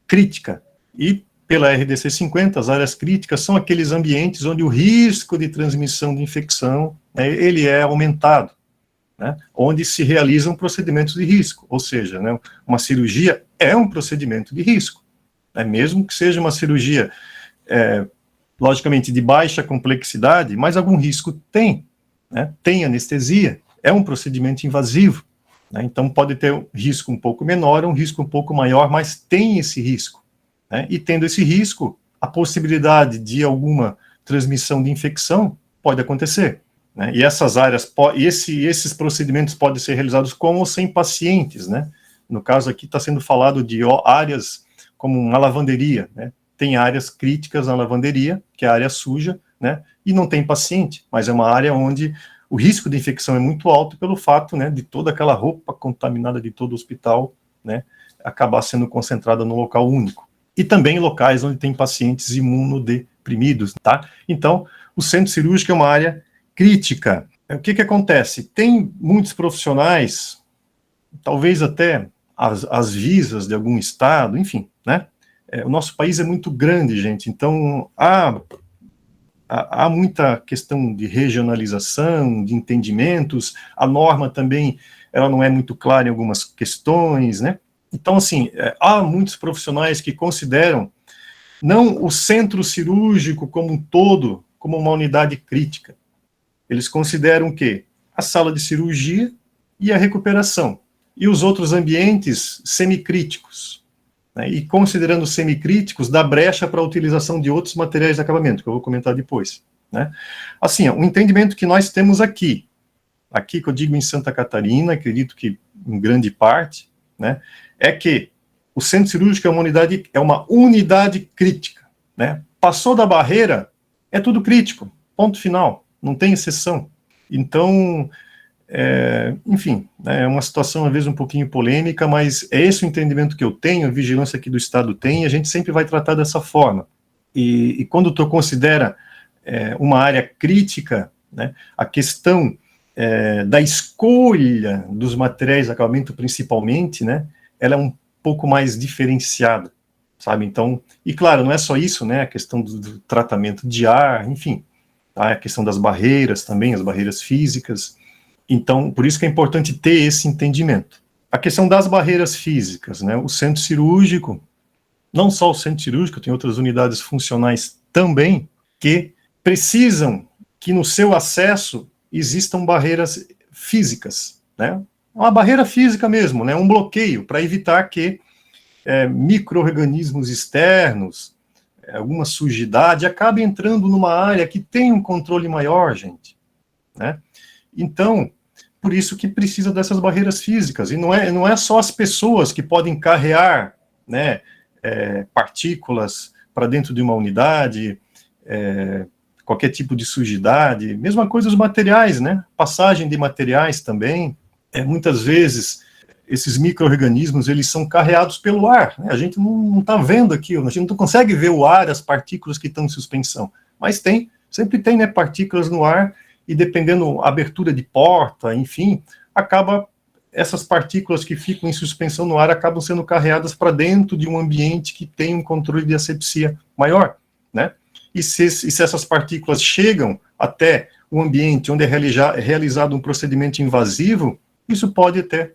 crítica. E pela RDC 50, as áreas críticas são aqueles ambientes onde o risco de transmissão de infecção, né, ele é aumentado. Né, onde se realizam procedimentos de risco, ou seja, né, uma cirurgia é um procedimento de risco, né, mesmo que seja uma cirurgia, logicamente, de baixa complexidade, mas algum risco tem, né, tem anestesia, é um procedimento invasivo, né, então pode ter um risco um pouco menor, um risco um pouco maior, mas tem esse risco, né, e tendo esse risco, a possibilidade de alguma transmissão de infecção pode acontecer. Né, e essas áreas, esses procedimentos podem ser realizados com ou sem pacientes, né? No caso aqui está sendo falado de áreas como uma lavanderia, né? Tem áreas críticas na lavanderia, que é a área suja, né? E não tem paciente, mas é uma área onde o risco de infecção é muito alto pelo fato, né, de toda aquela roupa contaminada de todo o hospital, né, acabar sendo concentrada num local único. E também locais onde tem pacientes imunodeprimidos, tá? Então, o centro cirúrgico é uma área crítica. O que acontece? Tem muitos profissionais, talvez até as visas de algum estado, enfim, né? O nosso país é muito grande, gente, então há muita questão de regionalização, de entendimentos, a norma também, ela não é muito clara em algumas questões, né? Então, assim, há muitos profissionais que consideram não o centro cirúrgico como um todo, como uma unidade crítica. Eles consideram o quê? A sala de cirurgia e a recuperação. E os outros ambientes semicríticos. Né? E considerando semicríticos, dá brecha para a utilização de outros materiais de acabamento, que eu vou comentar depois. Né? Assim, o entendimento que nós temos aqui que eu digo em Santa Catarina, acredito que em grande parte, né, é que o centro cirúrgico é uma unidade crítica. Né? Passou da barreira, é tudo crítico, ponto final. Não tem exceção. Então, Enfim, né, é uma situação às vezes um pouquinho polêmica, mas é esse o entendimento que eu tenho, a vigilância que do Estado tem, e a gente sempre vai tratar dessa forma. E quando tu considera uma área crítica, né, a questão da escolha dos materiais de acabamento principalmente, né, ela é um pouco mais diferenciada, sabe? Então, e claro, não é só isso, né, a questão do tratamento de ar, enfim, tá, a questão das barreiras também, as barreiras físicas. Então, por isso que é importante ter esse entendimento. A questão das barreiras físicas, né, o centro cirúrgico, não só o centro cirúrgico, tem outras unidades funcionais também, que precisam que no seu acesso existam barreiras físicas, né? Uma barreira física mesmo, né? Um bloqueio para evitar que micro-organismos externos, alguma sujidade, acabe entrando numa área que tem um controle maior, gente, né? Então, por isso que precisa dessas barreiras físicas, e não é só as pessoas que podem carrear, né, partículas para dentro de uma unidade, qualquer tipo de sujidade, mesma coisa os materiais, né, passagem de materiais também, muitas vezes esses micro-organismos, eles são carreados pelo ar, né? A gente não está vendo aqui, a gente não consegue ver o ar, as partículas que estão em suspensão, mas sempre tem, né, partículas no ar, e dependendo da abertura de porta, enfim, essas partículas que ficam em suspensão no ar acabam sendo carreadas para dentro de um ambiente que tem um controle de asepsia maior, né? E se essas partículas chegam até o ambiente onde é realizado um procedimento invasivo, isso pode até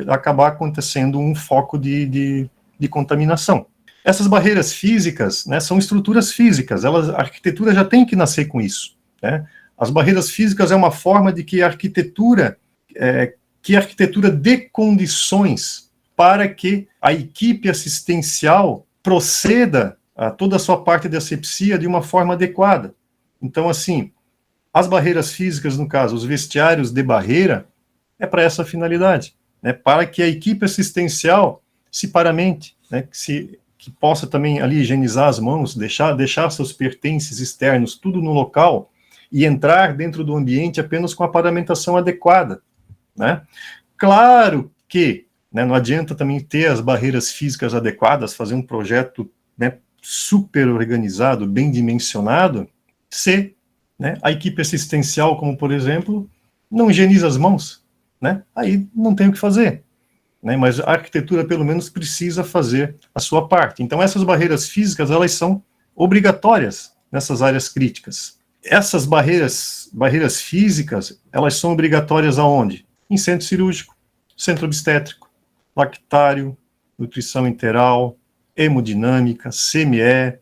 acabar acontecendo um foco de contaminação. Essas barreiras físicas, né, são estruturas físicas, a arquitetura já tem que nascer com isso, né? As barreiras físicas é uma forma de que a arquitetura dê condições para que a equipe assistencial proceda a toda a sua parte de asepsia de uma forma adequada. Então, assim, as barreiras físicas, no caso, os vestiários de barreira, é para essa finalidade, né, para que a equipe assistencial se paramente, né, que possa também ali higienizar as mãos, deixar seus pertences externos tudo no local, e entrar dentro do ambiente apenas com a paramentação adequada, né? Claro que, né, não adianta também ter as barreiras físicas adequadas, fazer um projeto, né, super organizado, bem dimensionado, se, né, a equipe assistencial, como por exemplo, não higieniza as mãos, né? Aí não tem o que fazer, né? Mas a arquitetura pelo menos precisa fazer a sua parte. Então essas barreiras físicas, elas são obrigatórias nessas áreas críticas. Essas barreiras físicas, elas são obrigatórias aonde? Em centro cirúrgico, centro obstétrico, lactário, nutrição enteral, hemodinâmica, CME,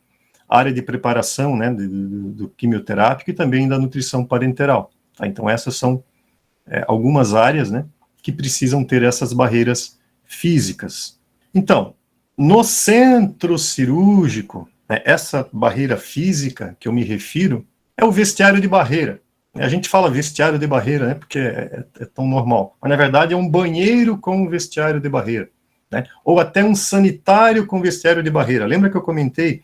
área de preparação, né, do quimioterápico e também da nutrição parenteral. Tá? Então essas são algumas áreas, né, que precisam ter essas barreiras físicas. Então, no centro cirúrgico, né, essa barreira física que eu me refiro é o vestiário de barreira. A gente fala vestiário de barreira, né, porque é tão normal, mas na verdade é um banheiro com vestiário de barreira, né, ou até um sanitário com vestiário de barreira. Lembra que eu comentei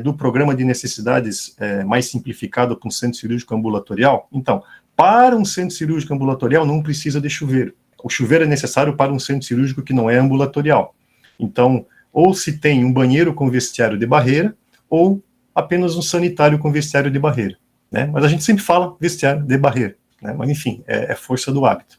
do programa de necessidades mais simplificado para um centro cirúrgico ambulatorial? Então, para um centro cirúrgico ambulatorial não precisa de chuveiro. O chuveiro é necessário para um centro cirúrgico que não é ambulatorial. Então, ou se tem um banheiro com vestiário de barreira, ou apenas um sanitário com vestiário de barreira, né? Mas a gente sempre fala vestiário de barreira, né? Mas enfim, é força do hábito.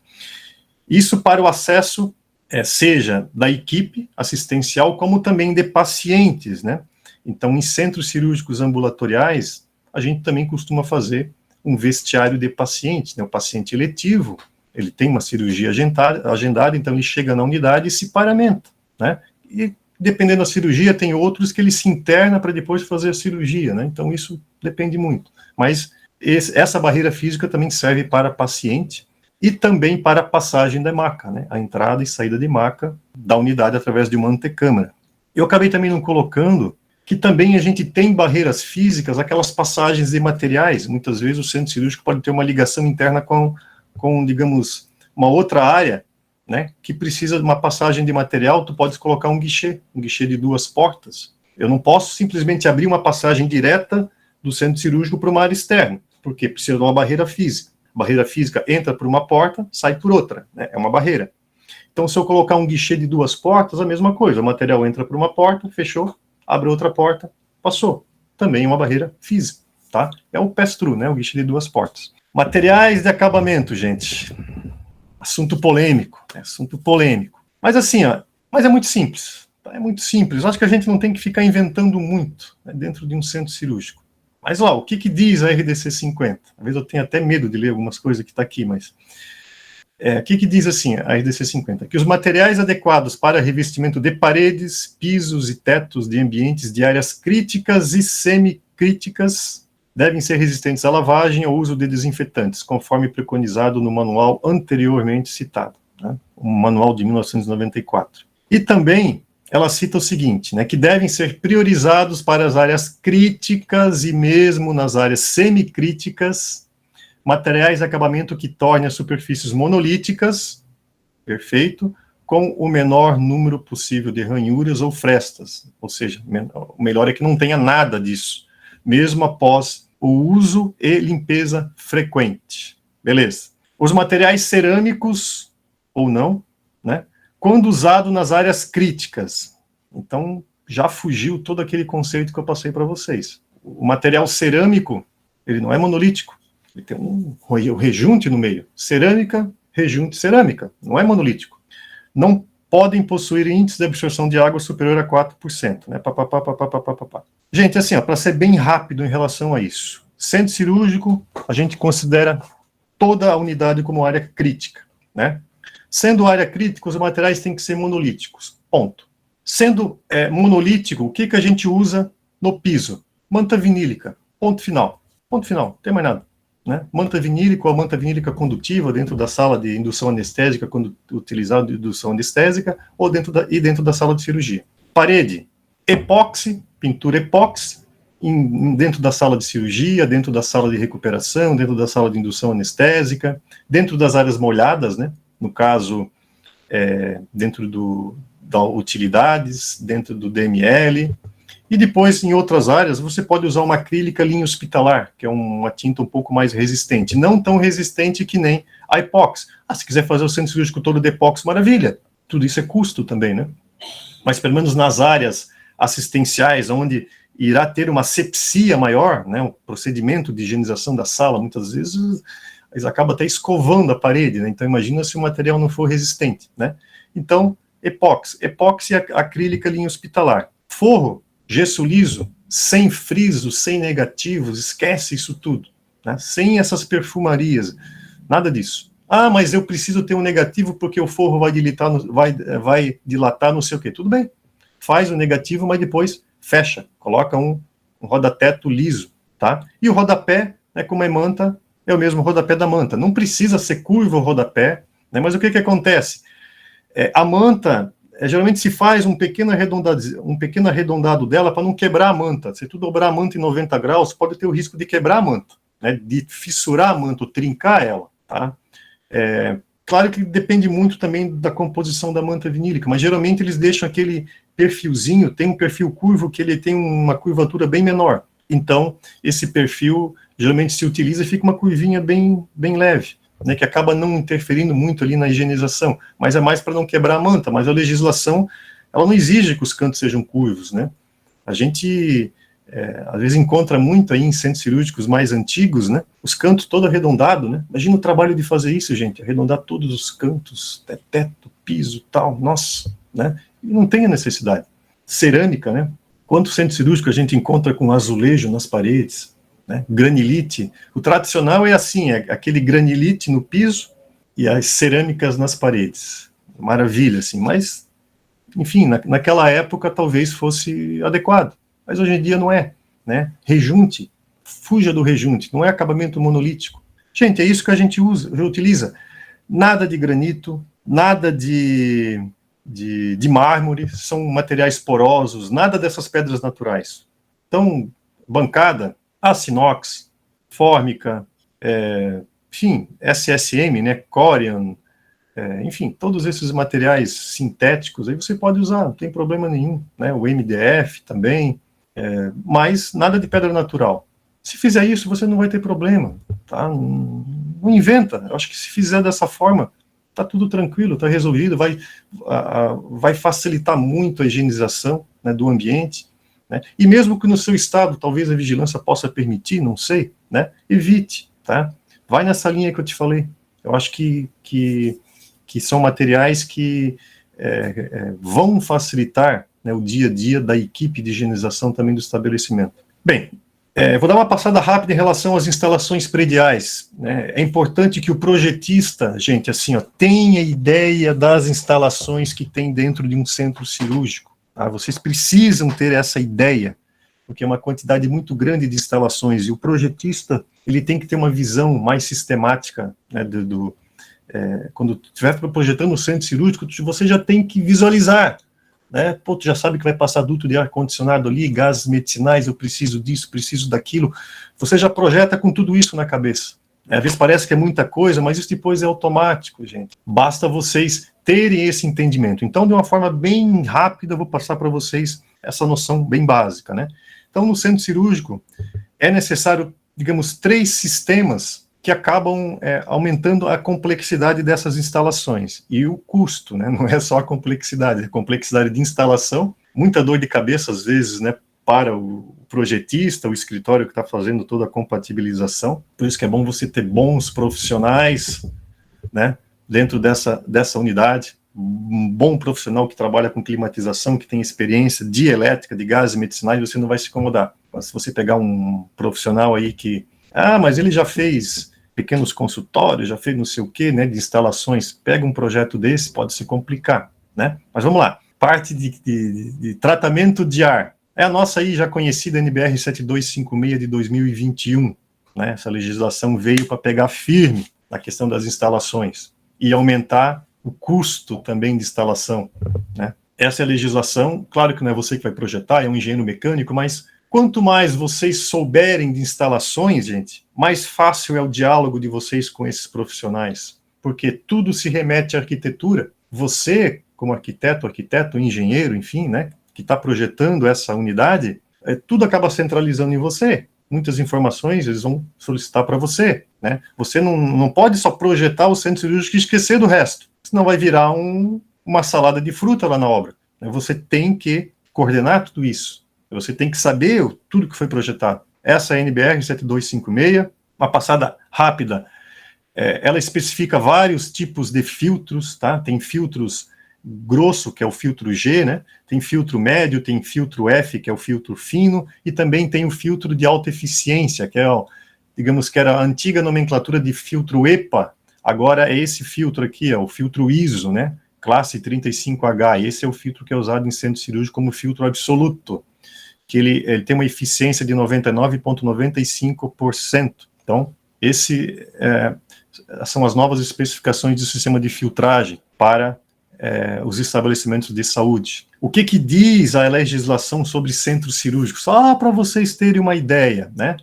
Isso para o acesso, seja da equipe assistencial, como também de pacientes, né? Então, em centros cirúrgicos ambulatoriais, a gente também costuma fazer um vestiário de pacientes, né? O paciente eletivo, ele tem uma cirurgia agendada, então ele chega na unidade e se paramenta, né? E dependendo da cirurgia, tem outros que ele se interna para depois fazer a cirurgia, né? Então isso depende muito. Mas essa barreira física também serve para paciente e também para a passagem da maca, né? A entrada e saída de maca da unidade através de uma antecâmara. Eu acabei também não colocando que também a gente tem barreiras físicas, aquelas passagens de materiais. Muitas vezes o centro cirúrgico pode ter uma ligação interna com digamos, uma outra área, né, que precisa de uma passagem de material. Tu podes colocar um guichê de 2 portas. Eu não posso simplesmente abrir uma passagem direta do centro cirúrgico para uma área externa, porque precisa de uma barreira física. barreira física entra por uma porta, sai por outra, né? É uma barreira. Então, se eu colocar um guichê de 2 portas, a mesma coisa, o material entra por uma porta, fechou, abre outra porta, passou. Também é uma barreira física, tá? É o pass-through, né? O guichê de 2 portas. Materiais de acabamento, gente. Assunto polêmico, né? Assunto polêmico. Mas assim, ó, mas é muito simples, tá? É muito simples. Eu acho que a gente não tem que ficar inventando muito, né, dentro de um centro cirúrgico. Mas lá, o que diz a RDC 50? Às vezes eu tenho até medo de ler algumas coisas que está aqui, mas... o que diz assim a RDC 50? Que os materiais adequados para revestimento de paredes, pisos e tetos de ambientes de áreas críticas e semicríticas devem ser resistentes à lavagem ou uso de desinfetantes, conforme preconizado no manual anteriormente citado, né? O manual de 1994. E também ela cita o seguinte, né, que devem ser priorizados para as áreas críticas e mesmo nas áreas semicríticas, materiais de acabamento que tornem as superfícies monolíticas, perfeito, com o menor número possível de ranhuras ou frestas, ou seja, o melhor é que não tenha nada disso, mesmo após o uso e limpeza frequente. Beleza. Os materiais cerâmicos, ou não, né, quando usado nas áreas críticas. Então, já fugiu todo aquele conceito que eu passei para vocês. O material cerâmico, ele não é monolítico. Ele tem um rejunte no meio. Cerâmica, rejunte, cerâmica. Não é monolítico. Não podem possuir índice de absorção de água superior a 4%. Né? Gente, assim, para ser bem rápido em relação a isso. Centro cirúrgico, a gente considera toda a unidade como área crítica. Né? Sendo área crítica, os materiais têm que ser monolíticos. Ponto. Sendo monolítico, o que a gente usa no piso? Manta vinílica. Ponto final. Ponto final. Não tem mais nada. Né? Manta vinílica ou manta vinílica condutiva dentro da sala de indução anestésica, quando utilizado indução anestésica, ou dentro da sala de cirurgia. Parede, epóxi, pintura epóxi, dentro da sala de cirurgia, dentro da sala de recuperação, dentro da sala de indução anestésica, dentro das áreas molhadas, né? No caso, dentro da utilidades, dentro do DML, e depois, em outras áreas, você pode usar uma acrílica linha hospitalar, que é uma tinta um pouco mais resistente, não tão resistente que nem a epóxi. Se quiser fazer o centro cirúrgico todo de epóxi, maravilha. Tudo isso é custo também, né? Mas pelo menos nas áreas assistenciais, onde irá ter uma asepsia maior, né, o procedimento de higienização da sala, muitas vezes, eles acabam até escovando a parede, né? Então imagina se o material não for resistente, né? Então, epóxi e acrílica linha hospitalar. Forro, gesso liso, sem friso, sem negativos, esquece isso tudo, né? Sem essas perfumarias, nada disso. Mas eu preciso ter um negativo porque o forro vai dilatar não sei o quê. Tudo bem, faz o negativo, mas depois fecha, coloca um rodateto liso, tá? E o rodapé, como é manta, é o mesmo rodapé da manta. Não precisa ser curvo o rodapé, né? Mas o que acontece? A manta... geralmente se faz um pequeno arredondado dela para não quebrar a manta. Se tu dobrar a manta em 90 graus, pode ter o risco de quebrar a manta, né, de fissurar a manta, ou trincar ela. Tá? Claro que depende muito também da composição da manta vinílica, mas geralmente eles deixam aquele perfilzinho, tem um perfil curvo que ele tem uma curvatura bem menor. Então, esse perfil geralmente se utiliza e fica uma curvinha bem, bem leve, né, que acaba não interferindo muito ali na higienização, mas é mais para não quebrar a manta. Mas a legislação, ela não exige que os cantos sejam curvos, né? A gente, às vezes, encontra muito aí em centros cirúrgicos mais antigos, né, os cantos todo arredondado, né? Imagina o trabalho de fazer isso, gente, arredondar todos os cantos, teto, piso, tal, nossa, né? E não tem a necessidade. Cerâmica, né? Quanto centro cirúrgico a gente encontra com azulejo nas paredes, né? Granilite, o tradicional é assim, aquele granilite no piso e as cerâmicas nas paredes, maravilha, assim, mas, enfim, naquela época talvez fosse adequado, mas hoje em dia não é, né? Rejunte, fuja do rejunte, não é acabamento monolítico. Gente, é isso que a gente utiliza, nada de granito, nada de mármore, são materiais porosos, nada dessas pedras naturais. Então, bancada, aço inox, fórmica, enfim, SSM, né, Corian, enfim, todos esses materiais sintéticos, aí você pode usar, não tem problema nenhum, né, o MDF também, mas nada de pedra natural. Se fizer isso, você não vai ter problema, tá? não inventa. Eu acho que se fizer dessa forma, está tudo tranquilo, está resolvido, vai facilitar muito a higienização, né, do ambiente, né? E mesmo que no seu estado, talvez a vigilância possa permitir, não sei, né, evite, tá? Vai nessa linha que eu te falei. Eu acho que são materiais que vão facilitar, né, o dia a dia da equipe de higienização também do estabelecimento. Bem, vou dar uma passada rápida em relação às instalações prediais, né? É importante que o projetista, gente, assim, ó, tenha ideia das instalações que tem dentro de um centro cirúrgico. Tá? Vocês precisam ter essa ideia, porque é uma quantidade muito grande de instalações, e o projetista, ele tem que ter uma visão mais sistemática, né, quando estiver projetando o centro cirúrgico, você já tem que visualizar, né? Pô, tu já sabe que vai passar duto de ar-condicionado ali, gases medicinais, eu preciso disso, preciso daquilo. Você já projeta com tudo isso na cabeça. Às vezes parece que é muita coisa, mas isso depois é automático, gente. Basta vocês terem esse entendimento. Então, de uma forma bem rápida, eu vou passar para vocês essa noção bem básica, né? Então, no centro cirúrgico, é necessário, digamos, 3 sistemas que acabam aumentando a complexidade dessas instalações e o custo, né? Não é só a complexidade de instalação, muita dor de cabeça às vezes, né, para o projetista, o escritório que está fazendo toda a compatibilização. Por isso que é bom você ter bons profissionais, né, dentro dessa unidade, um bom profissional que trabalha com climatização, que tem experiência de elétrica, de gases medicinais, você não vai se incomodar. Mas se você pegar um profissional aí que mas ele já fez pequenos consultórios, já fez não sei o quê, né, de instalações. Pega um projeto desse, pode se complicar, né? Mas vamos lá. Parte de tratamento de ar. É a nossa aí já conhecida NBR 7256 de 2021, né? Essa legislação veio para pegar firme na questão das instalações e aumentar o custo também de instalação, né? Essa é a legislação. Claro que não é você que vai projetar, é um engenheiro mecânico, mas quanto mais vocês souberem de instalações, gente, mais fácil é o diálogo de vocês com esses profissionais, porque tudo se remete à arquitetura. Você, como arquiteto, engenheiro, enfim, né, que está projetando essa unidade, tudo acaba centralizando em você. Muitas informações eles vão solicitar para você, né? Você não pode só projetar o centro cirúrgico e esquecer do resto, senão vai virar uma salada de fruta lá na obra. Você tem que coordenar tudo isso. Você tem que saber tudo que foi projetado. Essa é a NBR 7256, uma passada rápida. Ela especifica vários tipos de filtros, tá? Tem filtros grosso, que é o filtro G, né? Tem filtro médio, tem filtro F, que é o filtro fino, e também tem o filtro de alta eficiência, que é, digamos que era a antiga nomenclatura de filtro EPA, agora é esse filtro aqui, o filtro ISO, né? Classe 35H, esse é o filtro que é usado em centro cirúrgico como filtro absoluto, que ele tem uma eficiência de 99,95%. Então, são as novas especificações do sistema de filtragem para os estabelecimentos de saúde. O que diz a legislação sobre centros cirúrgicos? Só para vocês terem uma ideia, né?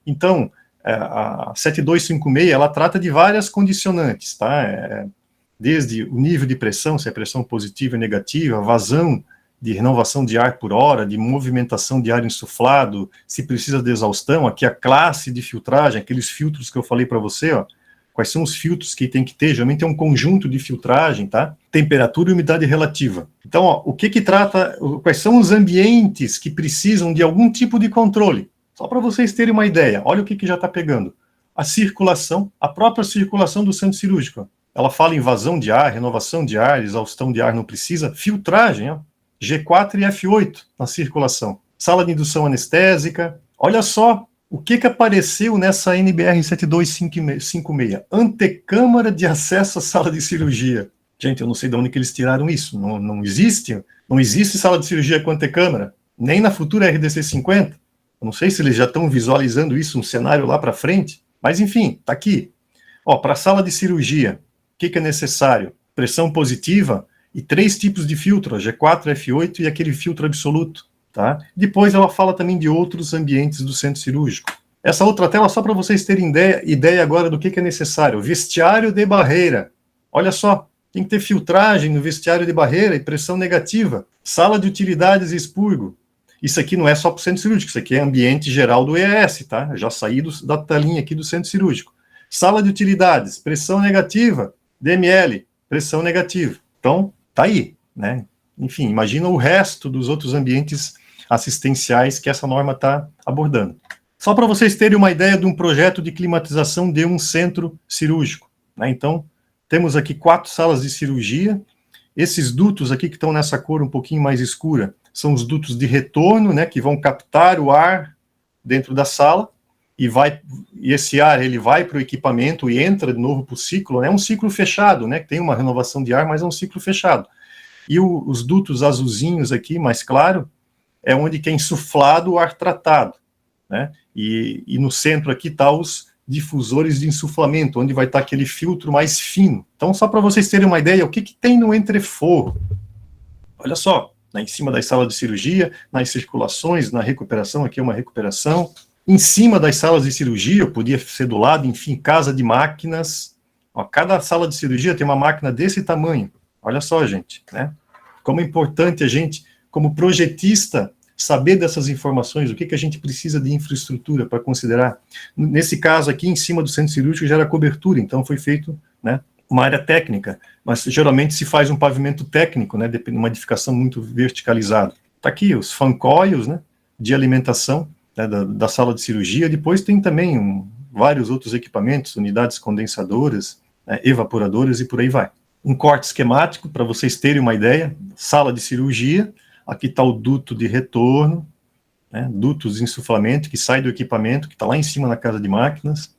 Então, a 7256, ela trata de várias condicionantes, tá? Desde o nível de pressão, se é pressão positiva e negativa, vazão, de renovação de ar por hora, de movimentação de ar insuflado, se precisa de exaustão, aqui a classe de filtragem, aqueles filtros que eu falei para você, quais são os filtros que tem que ter, geralmente é um conjunto de filtragem, tá? Temperatura e umidade relativa. Então, o que trata, quais são os ambientes que precisam de algum tipo de controle? Só para vocês terem uma ideia, olha o que já está pegando. A circulação, a própria circulação do centro cirúrgico. Ela fala em vazão de ar, renovação de ar, exaustão de ar não precisa, filtragem, G4 e F8 na circulação. Sala de indução anestésica. Olha só o que apareceu nessa NBR 7256. Antecâmara de acesso à sala de cirurgia. Gente, eu não sei de onde que eles tiraram isso. Não existe sala de cirurgia com antecâmara. Nem na futura RDC 50. Eu não sei se eles já estão visualizando isso, um cenário lá para frente. Mas, enfim, está aqui. Para a sala de cirurgia, o que é necessário? Pressão positiva e 3 tipos de filtro, G4, F8 e aquele filtro absoluto, tá? Depois ela fala também de outros ambientes do centro cirúrgico. Essa outra tela, só para vocês terem ideia agora do que é necessário. Vestiário de barreira. Olha só, tem que ter filtragem no vestiário de barreira e pressão negativa. Sala de utilidades e expurgo. Isso aqui não é só para o centro cirúrgico, isso aqui é ambiente geral do EAS, tá? Eu já saí da telinha aqui do centro cirúrgico. Sala de utilidades, pressão negativa, DML, pressão negativa. Então, tá aí, né? Enfim, imagina o resto dos outros ambientes assistenciais que essa norma está abordando. Só para vocês terem uma ideia de um projeto de climatização de um centro cirúrgico, né? Então, temos aqui 4 salas de cirurgia. Esses dutos aqui que estão nessa cor um pouquinho mais escura são os dutos de retorno, né, que vão captar o ar dentro da sala e esse ar ele vai para o equipamento e entra de novo para o ciclo. É um ciclo fechado, né, que tem uma renovação de ar, mas é um ciclo fechado. E os dutos azulzinhos aqui, mais claro, é onde que é insuflado o ar tratado, né? E no centro aqui está os difusores de insuflamento, onde vai estar aquele filtro mais fino. Então, só para vocês terem uma ideia, o que tem no entreforro? Olha só, né, em cima das salas de cirurgia, nas circulações, na recuperação, aqui é uma recuperação. Em cima das salas de cirurgia, podia ser do lado, enfim, casa de máquinas. Ó, cada sala de cirurgia tem uma máquina desse tamanho. Olha só, gente, né? Como é importante a gente, como projetista, saber dessas informações, o que a gente precisa de infraestrutura para considerar. Nesse caso aqui, em cima do centro cirúrgico, já era cobertura, então foi feito, né, uma área técnica, mas geralmente se faz um pavimento técnico, né, uma edificação muito verticalizada. Está aqui os fan coils, né, de alimentação, né, da sala de cirurgia. Depois tem também vários outros equipamentos, unidades condensadoras, né, evaporadoras e por aí vai. Um corte esquemático, para vocês terem uma ideia, sala de cirurgia. Aqui está o duto de retorno, né, dutos de insuflamento que sai do equipamento, que está lá em cima na casa de máquinas.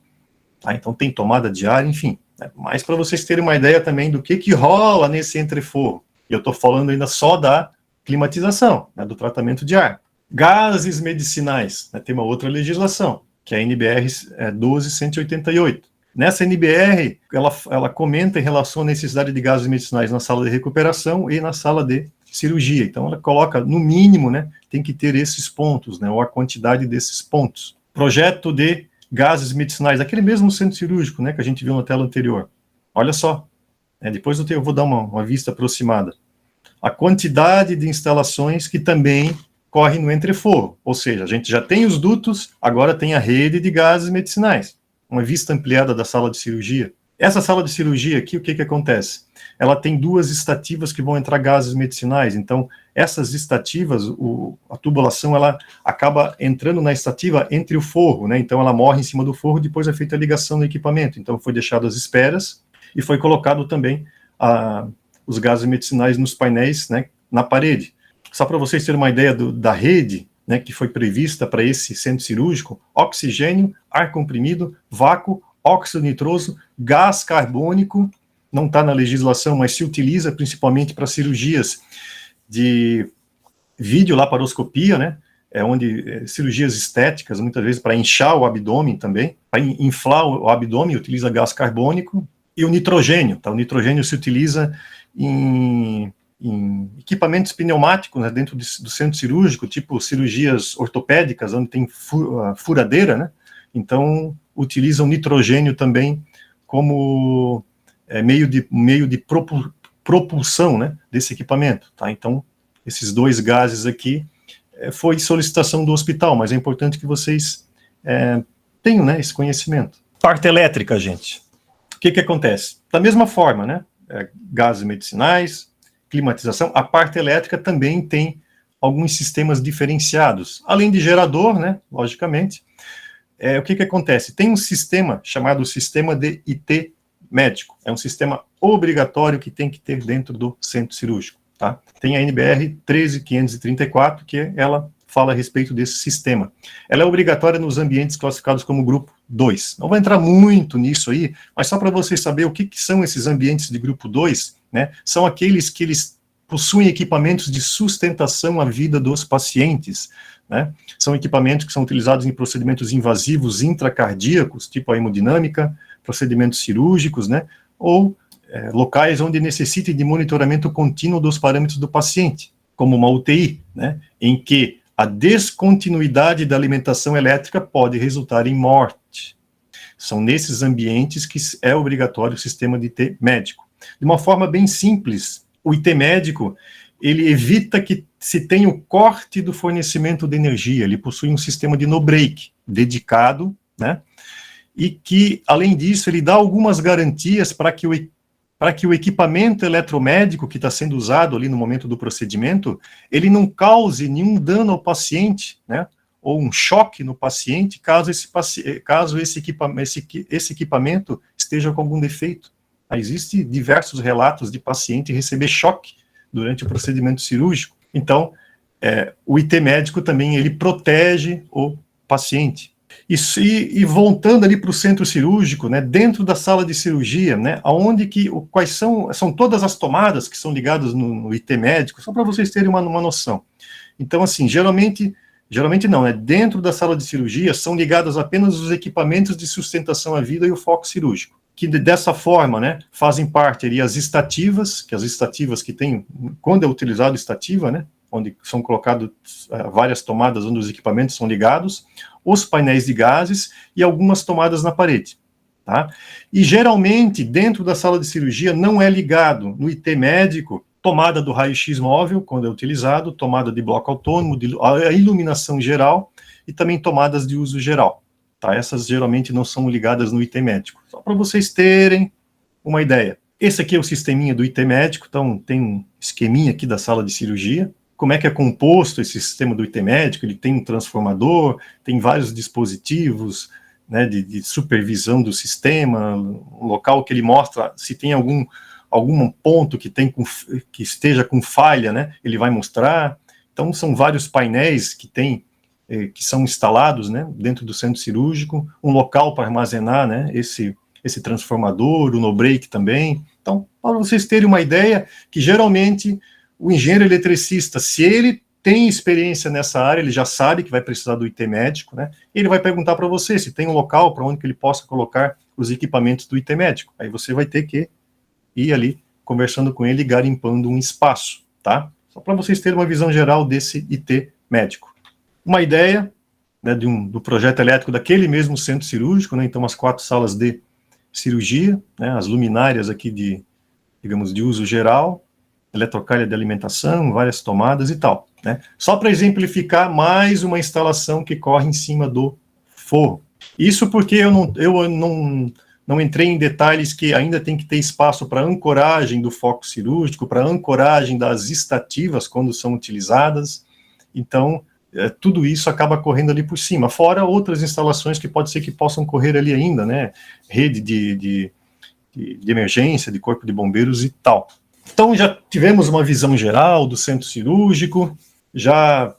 Tá? Então tem tomada de ar, enfim. Né, mas para vocês terem uma ideia também do que rola nesse entreforro. E eu estou falando ainda só da climatização, né, do tratamento de ar. Gases medicinais, né, tem uma outra legislação, que é a NBR 12188. Nessa NBR, ela comenta em relação à necessidade de gases medicinais na sala de recuperação e na sala de cirurgia. Então, ela coloca, no mínimo, né, tem que ter esses pontos, né, ou a quantidade desses pontos. Projeto de gases medicinais, aquele mesmo centro cirúrgico, né, que a gente viu na tela anterior. Olha só, né, depois eu vou dar uma vista aproximada. A quantidade de instalações que também corre no entreforro, ou seja, a gente já tem os dutos, agora tem a rede de gases medicinais. Uma vista ampliada da sala de cirurgia. Essa sala de cirurgia aqui, o que acontece? Ela tem 2 estativas que vão entrar gases medicinais, então essas estativas, a tubulação, ela acaba entrando na estativa entre o forro, né? Então ela morre em cima do forro, depois é feita a ligação no equipamento. Então foi deixado as esperas e foi colocado também os gases medicinais nos painéis, né, na parede. Só para vocês terem uma ideia da rede, né, que foi prevista para esse centro cirúrgico: oxigênio, ar comprimido, vácuo, óxido nitroso, gás carbônico, não está na legislação, mas se utiliza principalmente para cirurgias de videolaparoscopia, né, cirurgias estéticas, muitas vezes para inchar o abdômen também, para inflar o abdômen, utiliza gás carbônico, e o nitrogênio, tá? O nitrogênio se utiliza em equipamentos pneumáticos, né, dentro do centro cirúrgico, tipo cirurgias ortopédicas, onde tem furadeira, né? Então, utilizam nitrogênio também como meio de propulsão, né, desse equipamento. Tá? Então, esses 2 gases aqui foi solicitação do hospital, mas é importante que vocês tenham, né, esse conhecimento. Parte elétrica, gente. O que acontece? Da mesma forma, né, gases medicinais, climatização, a parte elétrica também tem alguns sistemas diferenciados, além de gerador, né, logicamente. O que acontece? Tem um sistema chamado sistema de IT médico, é um sistema obrigatório que tem que ter dentro do centro cirúrgico, tá? Tem a NBR 13534, que ela fala a respeito desse sistema. Ela é obrigatória nos ambientes classificados como grupo 2. Não vou entrar muito nisso aí, mas só para vocês saberem o que são esses ambientes de grupo 2, né? São aqueles que eles possuem equipamentos de sustentação à vida dos pacientes, né? São equipamentos que são utilizados em procedimentos invasivos intracardíacos, tipo a hemodinâmica, procedimentos cirúrgicos, né? Ou locais onde necessitem de monitoramento contínuo dos parâmetros do paciente, como uma UTI, né? Em que a descontinuidade da alimentação elétrica pode resultar em morte. São nesses ambientes que é obrigatório o sistema de IT médico. De uma forma bem simples, o IT médico, ele evita que se tenha o corte do fornecimento de energia, ele possui um sistema de no-break dedicado, né? e que, além disso, ele dá algumas garantias para que o equipamento eletromédico que está sendo usado ali no momento do procedimento, ele não cause nenhum dano ao paciente, né, ou um choque no paciente, caso esse equipamento esteja com algum defeito. Existem diversos relatos de paciente receber choque durante o procedimento cirúrgico. Então, o IT médico também, ele protege o paciente. E voltando ali para o centro cirúrgico, né, dentro da sala de cirurgia, né, quais são todas as tomadas que são ligadas no IT médico, só para vocês terem uma noção. Então, assim, geralmente não, né, dentro da sala de cirurgia são ligadas apenas os equipamentos de sustentação à vida e o foco cirúrgico, que dessa forma, né, fazem parte ali as estativas, que tem, quando é utilizado estativa, né, onde são colocadas várias tomadas onde os equipamentos são ligados, os painéis de gases e algumas tomadas na parede, tá? E geralmente, dentro da sala de cirurgia, não é ligado no IT médico tomada do raio-x móvel, quando é utilizado, tomada de bloco autônomo, a iluminação geral e também tomadas de uso geral, tá? Essas geralmente não são ligadas no IT médico, só para vocês terem uma ideia. Esse aqui é o sisteminha do IT médico, então tem um esqueminha aqui da sala de cirurgia. Como é que é composto esse sistema do IT médico? Ele tem um transformador, tem vários dispositivos, né, de supervisão do sistema, um local que ele mostra se tem algum ponto que esteja com falha, né, ele vai mostrar. Então, são vários painéis que são instalados, né, dentro do centro cirúrgico, um local para armazenar, né, esse transformador, o no-break também. Então, para vocês terem uma ideia, que geralmente o engenheiro eletricista, se ele tem experiência nessa área, ele já sabe que vai precisar do IT médico, né? Ele vai perguntar para você se tem um local para onde que ele possa colocar os equipamentos do IT médico. Aí você vai ter que ir ali conversando com ele, garimpando um espaço, tá? Só para vocês terem uma visão geral desse IT médico. Uma ideia, né, do projeto elétrico daquele mesmo centro cirúrgico, né? Então, as 4 salas de cirurgia, né? As luminárias aqui de uso geral, eletrocalha de alimentação, várias tomadas e tal, né? Só para exemplificar, mais uma instalação que corre em cima do forro. Isso porque eu não entrei em detalhes que ainda tem que ter espaço para ancoragem do foco cirúrgico, para ancoragem das estativas quando são utilizadas. Então, tudo isso acaba correndo ali por cima, fora outras instalações que pode ser que possam correr ali ainda, né? Rede de emergência, de corpo de bombeiros e tal. Então, já tivemos uma visão geral do centro cirúrgico, já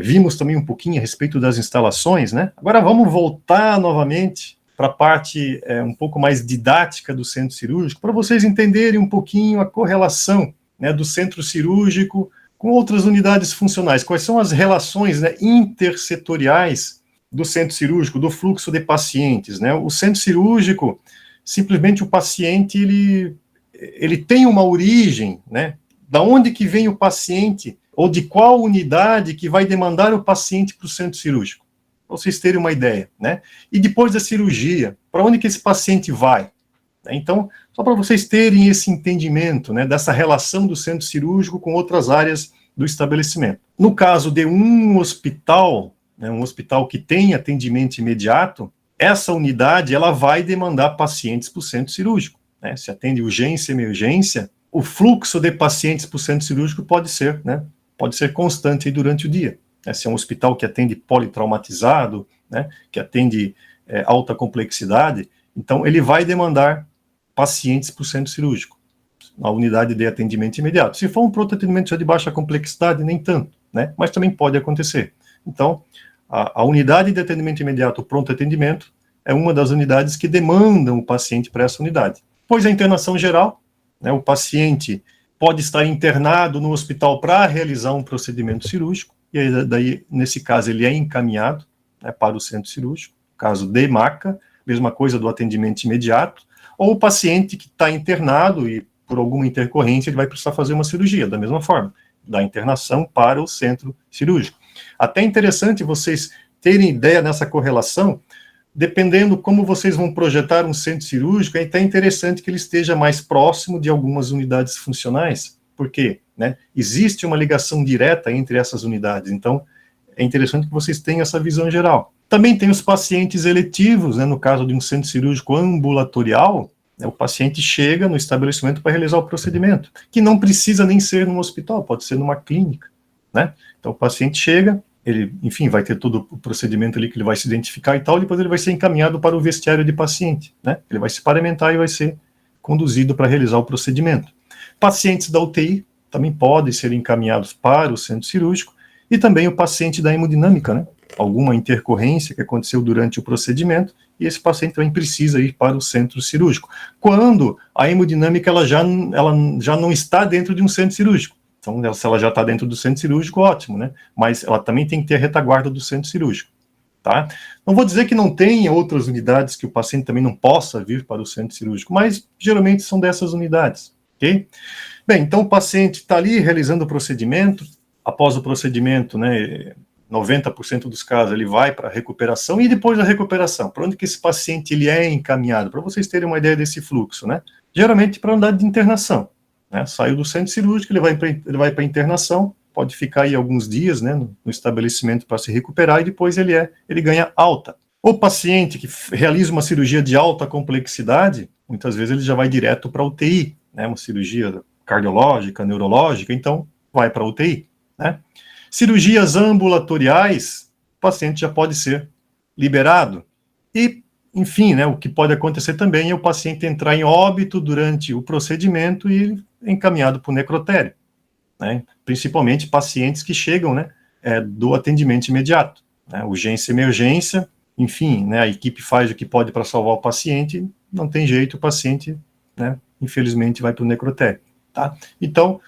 vimos também um pouquinho a respeito das instalações, né? Agora vamos voltar novamente para a parte um pouco mais didática do centro cirúrgico, para vocês entenderem um pouquinho a correlação, né, do centro cirúrgico com outras unidades funcionais. Quais são as relações, né, intersetoriais do centro cirúrgico, do fluxo de pacientes, né? O centro cirúrgico, simplesmente o paciente, ele tem uma origem, né? Da onde que vem o paciente, ou de qual unidade que vai demandar o paciente para o centro cirúrgico, para vocês terem uma ideia, né? E depois da cirurgia, para onde que esse paciente vai? Então, só para vocês terem esse entendimento, né, dessa relação do centro cirúrgico com outras áreas do estabelecimento. No caso de um hospital, né, um hospital que tem atendimento imediato, essa unidade ela vai demandar pacientes para o centro cirúrgico. Né? Se atende urgência e emergência, o fluxo de pacientes para o centro cirúrgico pode ser constante aí durante o dia. Né? Se é um hospital que atende politraumatizado, né, que atende alta complexidade, então ele vai demandar pacientes para o centro cirúrgico, a unidade de atendimento imediato. Se for um pronto atendimento já de baixa complexidade, nem tanto, né? Mas também pode acontecer. Então, a unidade de atendimento imediato, o pronto atendimento, é uma das unidades que demandam o paciente para essa unidade. Pois a internação geral, né, o paciente pode estar internado no hospital para realizar um procedimento cirúrgico, e aí, daí, nesse caso, ele é encaminhado, né, para o centro cirúrgico, caso de maca, mesma coisa do atendimento imediato, ou o paciente que está internado e, por alguma intercorrência, ele vai precisar fazer uma cirurgia, da mesma forma, da internação para o centro cirúrgico. Até interessante vocês terem ideia nessa correlação, dependendo como vocês vão projetar um centro cirúrgico, é até interessante que ele esteja mais próximo de algumas unidades funcionais, porque, né, existe uma ligação direta entre essas unidades, então é interessante que vocês tenham essa visão geral. Também tem os pacientes eletivos, né, no caso de um centro cirúrgico ambulatorial, né, o paciente chega no estabelecimento para realizar o procedimento, que não precisa nem ser num hospital, pode ser numa clínica, né? Então o paciente chega, ele, enfim, vai ter todo o procedimento ali que ele vai se identificar e tal, depois ele vai ser encaminhado para o vestiário de paciente, né? Ele vai se paramentar e vai ser conduzido para realizar o procedimento. Pacientes da UTI também podem ser encaminhados para o centro cirúrgico, e também o paciente da hemodinâmica, né? Alguma intercorrência que aconteceu durante o procedimento, e esse paciente também precisa ir para o centro cirúrgico. Quando a hemodinâmica ela já não está dentro de um centro cirúrgico. Então, se ela já está dentro do centro cirúrgico, ótimo, né? Mas ela também tem que ter a retaguarda do centro cirúrgico, tá? Não vou dizer que não tenha outras unidades que o paciente também não possa vir para o centro cirúrgico, mas geralmente são dessas unidades, ok? Bem, então o paciente está ali realizando o procedimento. Após o procedimento, né, 90% dos casos ele vai para a recuperação, e depois da recuperação, para onde que esse paciente ele é encaminhado? Para vocês terem uma ideia desse fluxo, né? Geralmente para a unidade de internação, né? Saiu do centro cirúrgico, ele vai para a internação, pode ficar aí alguns dias, né, no estabelecimento para se recuperar, e depois ele ganha alta. O paciente que realiza uma cirurgia de alta complexidade, muitas vezes ele já vai direto para a UTI, né, uma cirurgia cardiológica, neurológica, então vai para a UTI. Né? Cirurgias ambulatoriais, o paciente já pode ser liberado. E, enfim, né, o que pode acontecer também é o paciente entrar em óbito durante o procedimento e encaminhado para o necrotério. Né? Principalmente pacientes que chegam, né, do atendimento imediato. Né? Urgência e emergência, enfim, né, a equipe faz o que pode para salvar o paciente, não tem jeito, o paciente, né, infelizmente, vai para o necrotério. Tá? Então,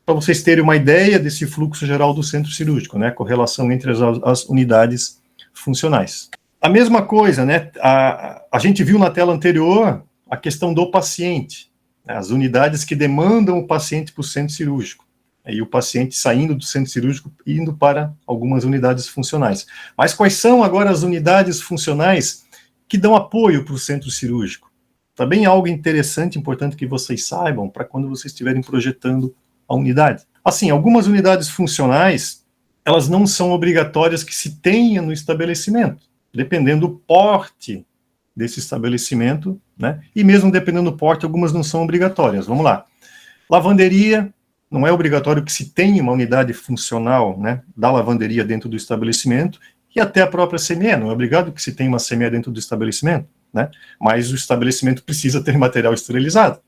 para vocês terem uma ideia desse fluxo geral do centro cirúrgico, né, correlação entre as unidades funcionais. A mesma coisa, né, a gente viu na tela anterior a questão do paciente, né, as unidades que demandam o paciente para o centro cirúrgico, e o paciente saindo do centro cirúrgico indo para algumas unidades funcionais. Mas quais são agora as unidades funcionais que dão apoio para o centro cirúrgico? Também algo interessante, importante que vocês saibam, para quando vocês estiverem projetando a unidade. Assim, algumas unidades funcionais, elas não são obrigatórias que se tenha no estabelecimento, dependendo do porte desse estabelecimento, né? E mesmo dependendo do porte, algumas não são obrigatórias. Vamos lá. Lavanderia, não é obrigatório que se tenha uma unidade funcional, né, da lavanderia dentro do estabelecimento, e até a própria CME, não é obrigado que se tenha uma CME dentro do estabelecimento, né? Mas o estabelecimento precisa ter material esterilizado.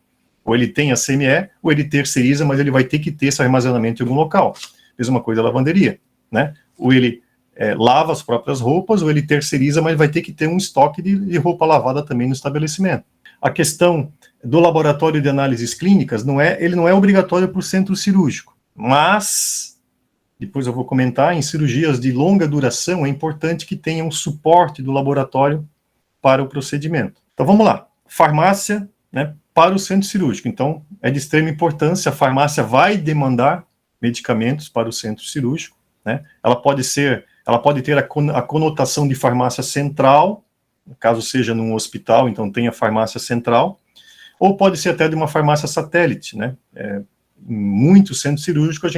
Ou ele tem a CME, ou ele terceiriza, mas ele vai ter que ter esse armazenamento em algum local. Mesma coisa a lavanderia, né? Ou ele lava as próprias roupas, ou ele terceiriza, mas vai ter que ter um estoque de roupa lavada também no estabelecimento. A questão do laboratório de análises clínicas, ele não é obrigatório para o centro cirúrgico, mas, depois eu vou comentar, em cirurgias de longa duração, é importante que tenha um suporte do laboratório para o procedimento. Então vamos lá, farmácia, né, para o centro cirúrgico. Então, é de extrema importância, a farmácia vai demandar medicamentos para o centro cirúrgico, né? Ela pode ter a conotação de farmácia central, caso seja num hospital, então tem a farmácia central, ou pode ser até de uma farmácia satélite, né? Em muitos centros cirúrgicos,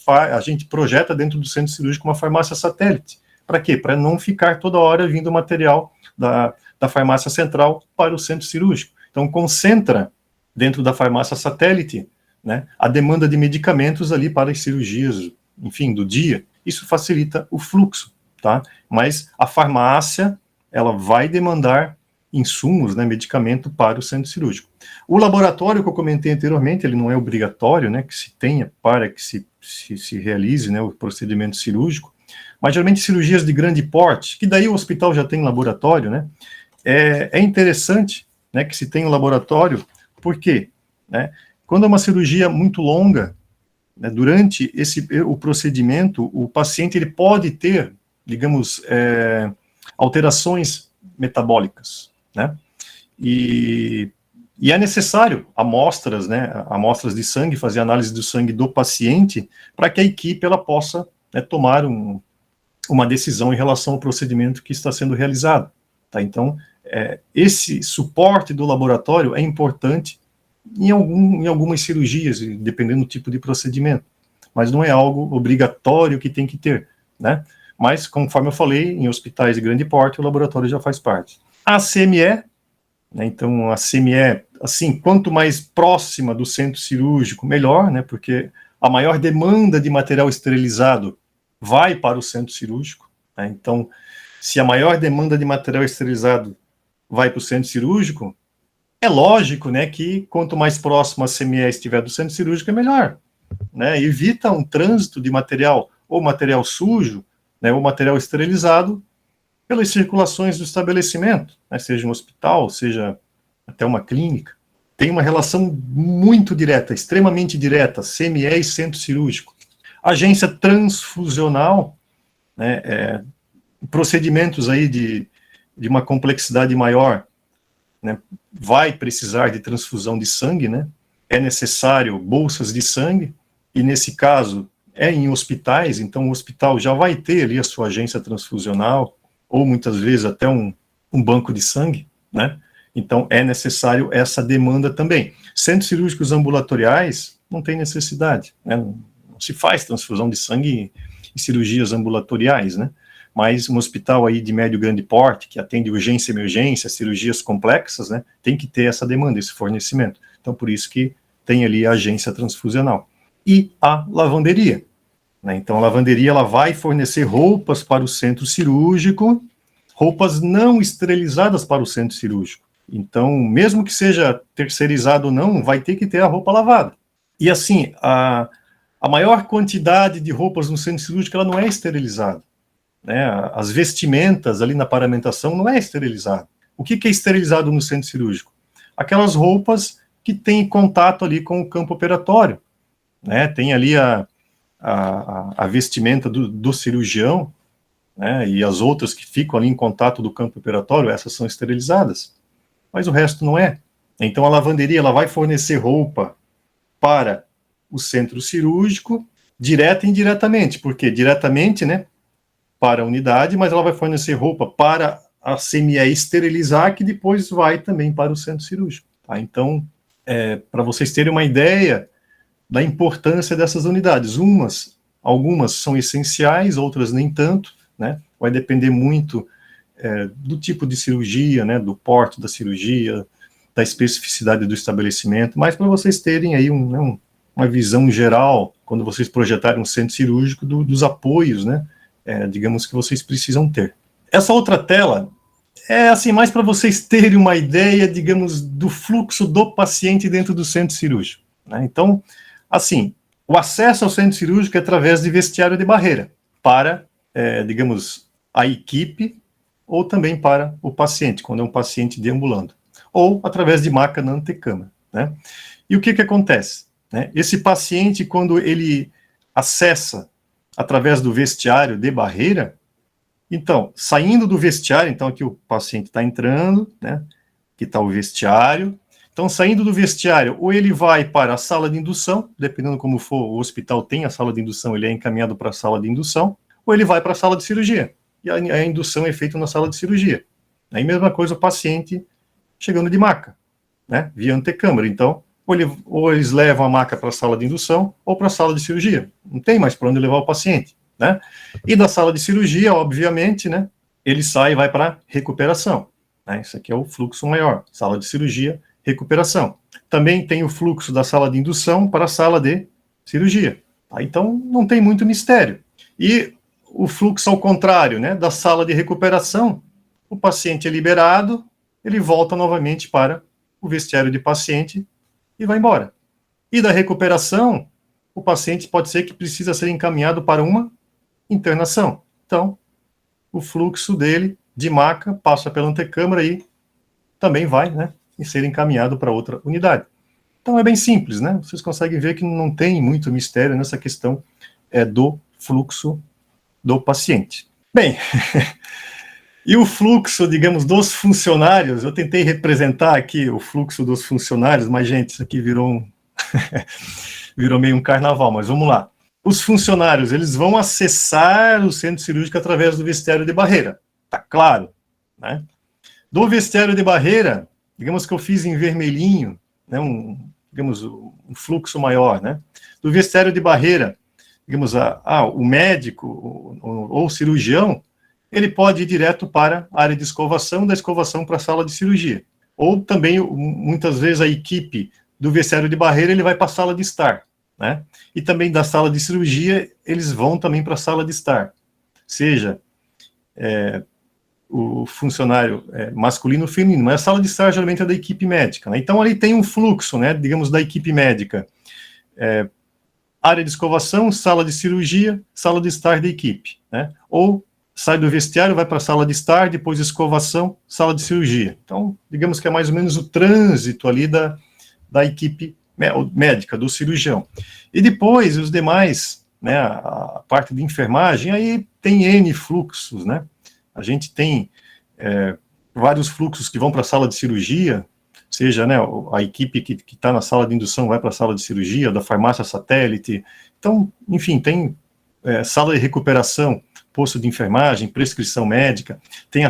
a gente projeta dentro do centro cirúrgico uma farmácia satélite. Para quê? Para não ficar toda hora vindo material da farmácia central para o centro cirúrgico. Então, concentra dentro da farmácia satélite, né, a demanda de medicamentos ali para as cirurgias, enfim, do dia. Isso facilita o fluxo, tá? Mas a farmácia, ela vai demandar insumos, né, medicamento para o centro cirúrgico. O laboratório que eu comentei anteriormente, ele não é obrigatório, né, que se tenha para que se realize, né, o procedimento cirúrgico, mas geralmente cirurgias de grande porte, que daí o hospital já tem laboratório, né, é interessante, né, que se tenha um laboratório, por quê? Né, quando é uma cirurgia muito longa, né, durante o procedimento, o paciente ele pode ter, digamos, alterações metabólicas, né, e é necessário amostras, né, amostras de sangue, fazer análise do sangue do paciente, para que a equipe ela possa, né, tomar uma decisão em relação ao procedimento que está sendo realizado. Tá? Então, esse suporte do laboratório é importante em algumas cirurgias, dependendo do tipo de procedimento, mas não é algo obrigatório que tem que ter, né? Mas, conforme eu falei, em hospitais de grande porte, o laboratório já faz parte. A CME, né, então a CME, assim, quanto mais próxima do centro cirúrgico, melhor, né, porque a maior demanda de material esterilizado vai para o centro cirúrgico, né, então, se a maior demanda de material esterilizado vai para o centro cirúrgico, é lógico, né, que quanto mais próximo a CME estiver do centro cirúrgico, é melhor, né, evita um trânsito de material, ou material sujo, né, ou material esterilizado, pelas circulações do estabelecimento, né, seja um hospital, seja até uma clínica. Tem uma relação muito direta, extremamente direta, CME e centro cirúrgico. Agência transfusional, né, procedimentos aí de uma complexidade maior, né, vai precisar de transfusão de sangue, né, é necessário bolsas de sangue, e nesse caso é em hospitais, então o hospital já vai ter ali a sua agência transfusional, ou muitas vezes até um banco de sangue, né, então é necessário essa demanda também. Centros cirúrgicos ambulatoriais não tem necessidade, né, não se faz transfusão de sangue em cirurgias ambulatoriais, né, mas um hospital aí de médio grande porte, que atende urgência e emergência, cirurgias complexas, né, tem que ter essa demanda, esse fornecimento. Então, por isso que tem ali a agência transfusional. E a lavanderia, né, então a lavanderia ela vai fornecer roupas para o centro cirúrgico, roupas não esterilizadas para o centro cirúrgico. Então, mesmo que seja terceirizado ou não, vai ter que ter a roupa lavada. E assim, a maior quantidade de roupas no centro cirúrgico ela não é esterilizada. Né, as vestimentas ali na paramentação não é esterilizado. O que é esterilizado no centro cirúrgico? Aquelas roupas que têm contato ali com o campo operatório, né, tem ali a vestimenta do cirurgião, né, e as outras que ficam ali em contato do campo operatório, essas são esterilizadas, mas o resto não é. Então a lavanderia ela vai fornecer roupa para o centro cirúrgico, direta e indiretamente, porque diretamente, né, para a unidade, mas ela vai fornecer roupa para a CME esterilizar, que depois vai também para o centro cirúrgico. Tá? Então, para vocês terem uma ideia da importância dessas unidades, algumas são essenciais, outras nem tanto, né? Vai depender muito do tipo de cirurgia, né, do porte da cirurgia, da especificidade do estabelecimento, mas para vocês terem aí uma visão geral, quando vocês projetarem um centro cirúrgico, dos apoios, né, digamos que vocês precisam ter. Essa outra tela é assim mais para vocês terem uma ideia, digamos, do fluxo do paciente dentro do centro cirúrgico, né? Então, assim, o acesso ao centro cirúrgico é através de vestiário de barreira para, digamos, a equipe ou também para o paciente, quando é um paciente deambulando, ou através de maca na antecâmara, né? E o que acontece? Né? Esse paciente, quando ele acessa através do vestiário de barreira, então, saindo do vestiário, então aqui o paciente está entrando, né, aqui está o vestiário, então saindo do vestiário, ou ele vai para a sala de indução, dependendo como for, o hospital tem a sala de indução, ele é encaminhado para a sala de indução, ou ele vai para a sala de cirurgia, e a indução é feita na sala de cirurgia. Aí mesma coisa o paciente chegando de maca, né, via antecâmara, então, ou eles levam a maca para a sala de indução ou para a sala de cirurgia. Não tem mais para onde levar o paciente, né? E da sala de cirurgia, obviamente, né, ele sai e vai para recuperação, né? Isso aqui é o fluxo maior, sala de cirurgia, recuperação. Também tem o fluxo da sala de indução para a sala de cirurgia. Tá? Então, não tem muito mistério. E o fluxo ao contrário, né, da sala de recuperação, o paciente é liberado, ele volta novamente para o vestiário de paciente e vai embora. E da recuperação, o paciente pode ser que precisa ser encaminhado para uma internação. Então, o fluxo dele de maca passa pela antecâmara e também vai, né, e ser encaminhado para outra unidade. Então é bem simples, né? Vocês conseguem ver que não tem muito mistério nessa questão do fluxo do paciente. Bem, e o fluxo, digamos, dos funcionários, eu tentei representar aqui o fluxo dos funcionários, mas, gente, isso aqui virou virou meio um carnaval, mas vamos lá. Os funcionários, eles vão acessar o centro cirúrgico através do vestiário de barreira, tá claro, né? Do vestiário de barreira, digamos que eu fiz em vermelhinho, né, digamos, um fluxo maior, né? Do vestiário de barreira, digamos, o médico ou o cirurgião, ele pode ir direto para a área de escovação, da escovação para a sala de cirurgia. Ou também, muitas vezes, a equipe do vestiário de barreira, ele vai para a sala de estar, né? E também da sala de cirurgia, eles vão também para a sala de estar. Seja o funcionário masculino ou feminino, mas a sala de estar geralmente é da equipe médica, né? Então, ali tem um fluxo, né, digamos, da equipe médica. Área de escovação, sala de cirurgia, sala de estar da equipe, né? Ou sai do vestiário, vai para a sala de estar, depois escovação, sala de cirurgia. Então, digamos que é mais ou menos o trânsito ali da equipe médica, do cirurgião. E depois, os demais, né, a parte de enfermagem, aí tem N fluxos, né? A gente tem vários fluxos que vão para a sala de cirurgia, seja, né, a equipe que está na sala de indução vai para a sala de cirurgia, da farmácia satélite. Então, enfim, tem sala de recuperação, posto de enfermagem, prescrição médica, tem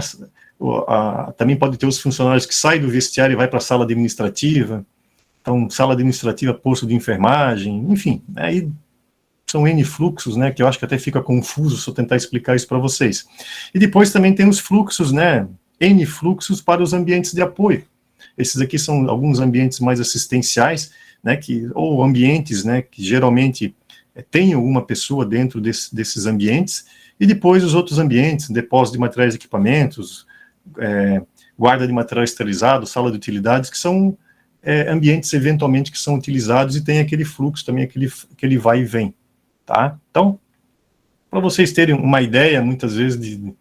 também pode ter os funcionários que saem do vestiário e vai para a sala administrativa, então, sala administrativa, posto de enfermagem, enfim, aí são N fluxos, né, que eu acho que até fica confuso se eu tentar explicar isso para vocês. E depois também tem os fluxos, né, N fluxos para os ambientes de apoio. Esses aqui são alguns ambientes mais assistenciais, né, ou ambientes, né, que geralmente tem alguma pessoa dentro desses ambientes, e depois os outros ambientes, depósito de materiais e equipamentos, guarda de material esterilizado, sala de utilidades, que são ambientes eventualmente que são utilizados e tem aquele fluxo também, aquele vai e vem, tá? Então, para vocês terem uma ideia, muitas vezes, de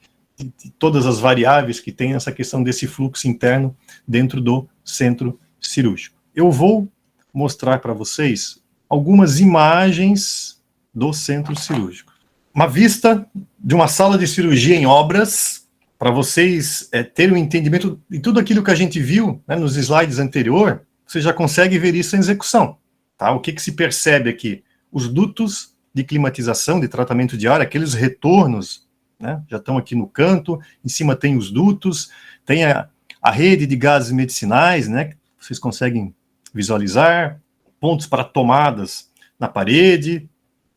todas as variáveis que tem essa questão desse fluxo interno dentro do centro cirúrgico. Eu vou mostrar para vocês algumas imagens do centro cirúrgico. Uma vista de uma sala de cirurgia em obras, para vocês terem um entendimento de tudo aquilo que a gente viu, né, nos slides anteriores, você já consegue ver isso em execução. Tá? O que se percebe aqui? Os dutos de climatização, de tratamento de ar, aqueles retornos, né, já estão aqui no canto, em cima tem os dutos, tem a rede de gases medicinais, né, que vocês conseguem visualizar, pontos para tomadas na parede,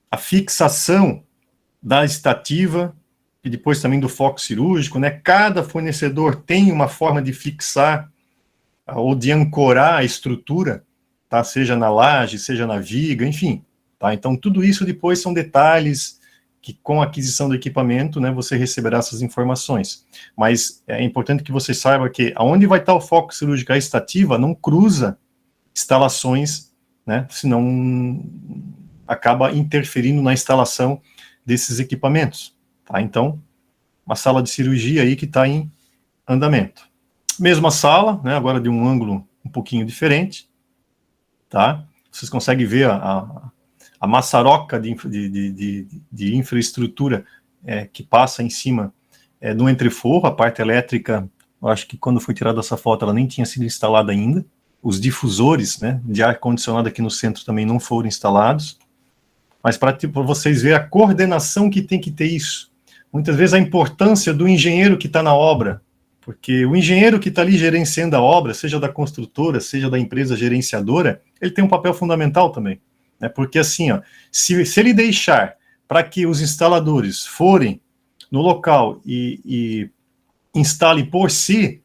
a fixação da estativa, e depois também do foco cirúrgico, né, cada fornecedor tem uma forma de fixar ou de ancorar a estrutura, tá, seja na laje, seja na viga, enfim, tá, então tudo isso depois são detalhes que com a aquisição do equipamento, né, você receberá essas informações. Mas é importante que você saiba que aonde vai estar o foco cirúrgico, a estativa, não cruza instalações, né, senão acaba interferindo na instalação desses equipamentos. Tá? Então, uma sala de cirurgia aí que está em andamento. Mesma sala, né, agora de um ângulo um pouquinho diferente. Tá? Vocês conseguem ver a maçaroca de infraestrutura que passa em cima do entreforro, a parte elétrica, eu acho que quando foi tirada essa foto ela nem tinha sido instalada ainda, os difusores, né, de ar-condicionado aqui no centro também não foram instalados, mas para vocês verem a coordenação que tem que ter isso, muitas vezes a importância do engenheiro que está na obra, porque o engenheiro que está ali gerenciando a obra, seja da construtora, seja da empresa gerenciadora, ele tem um papel fundamental também. Porque assim, ó, se ele deixar para que os instaladores forem no local e instalem por si,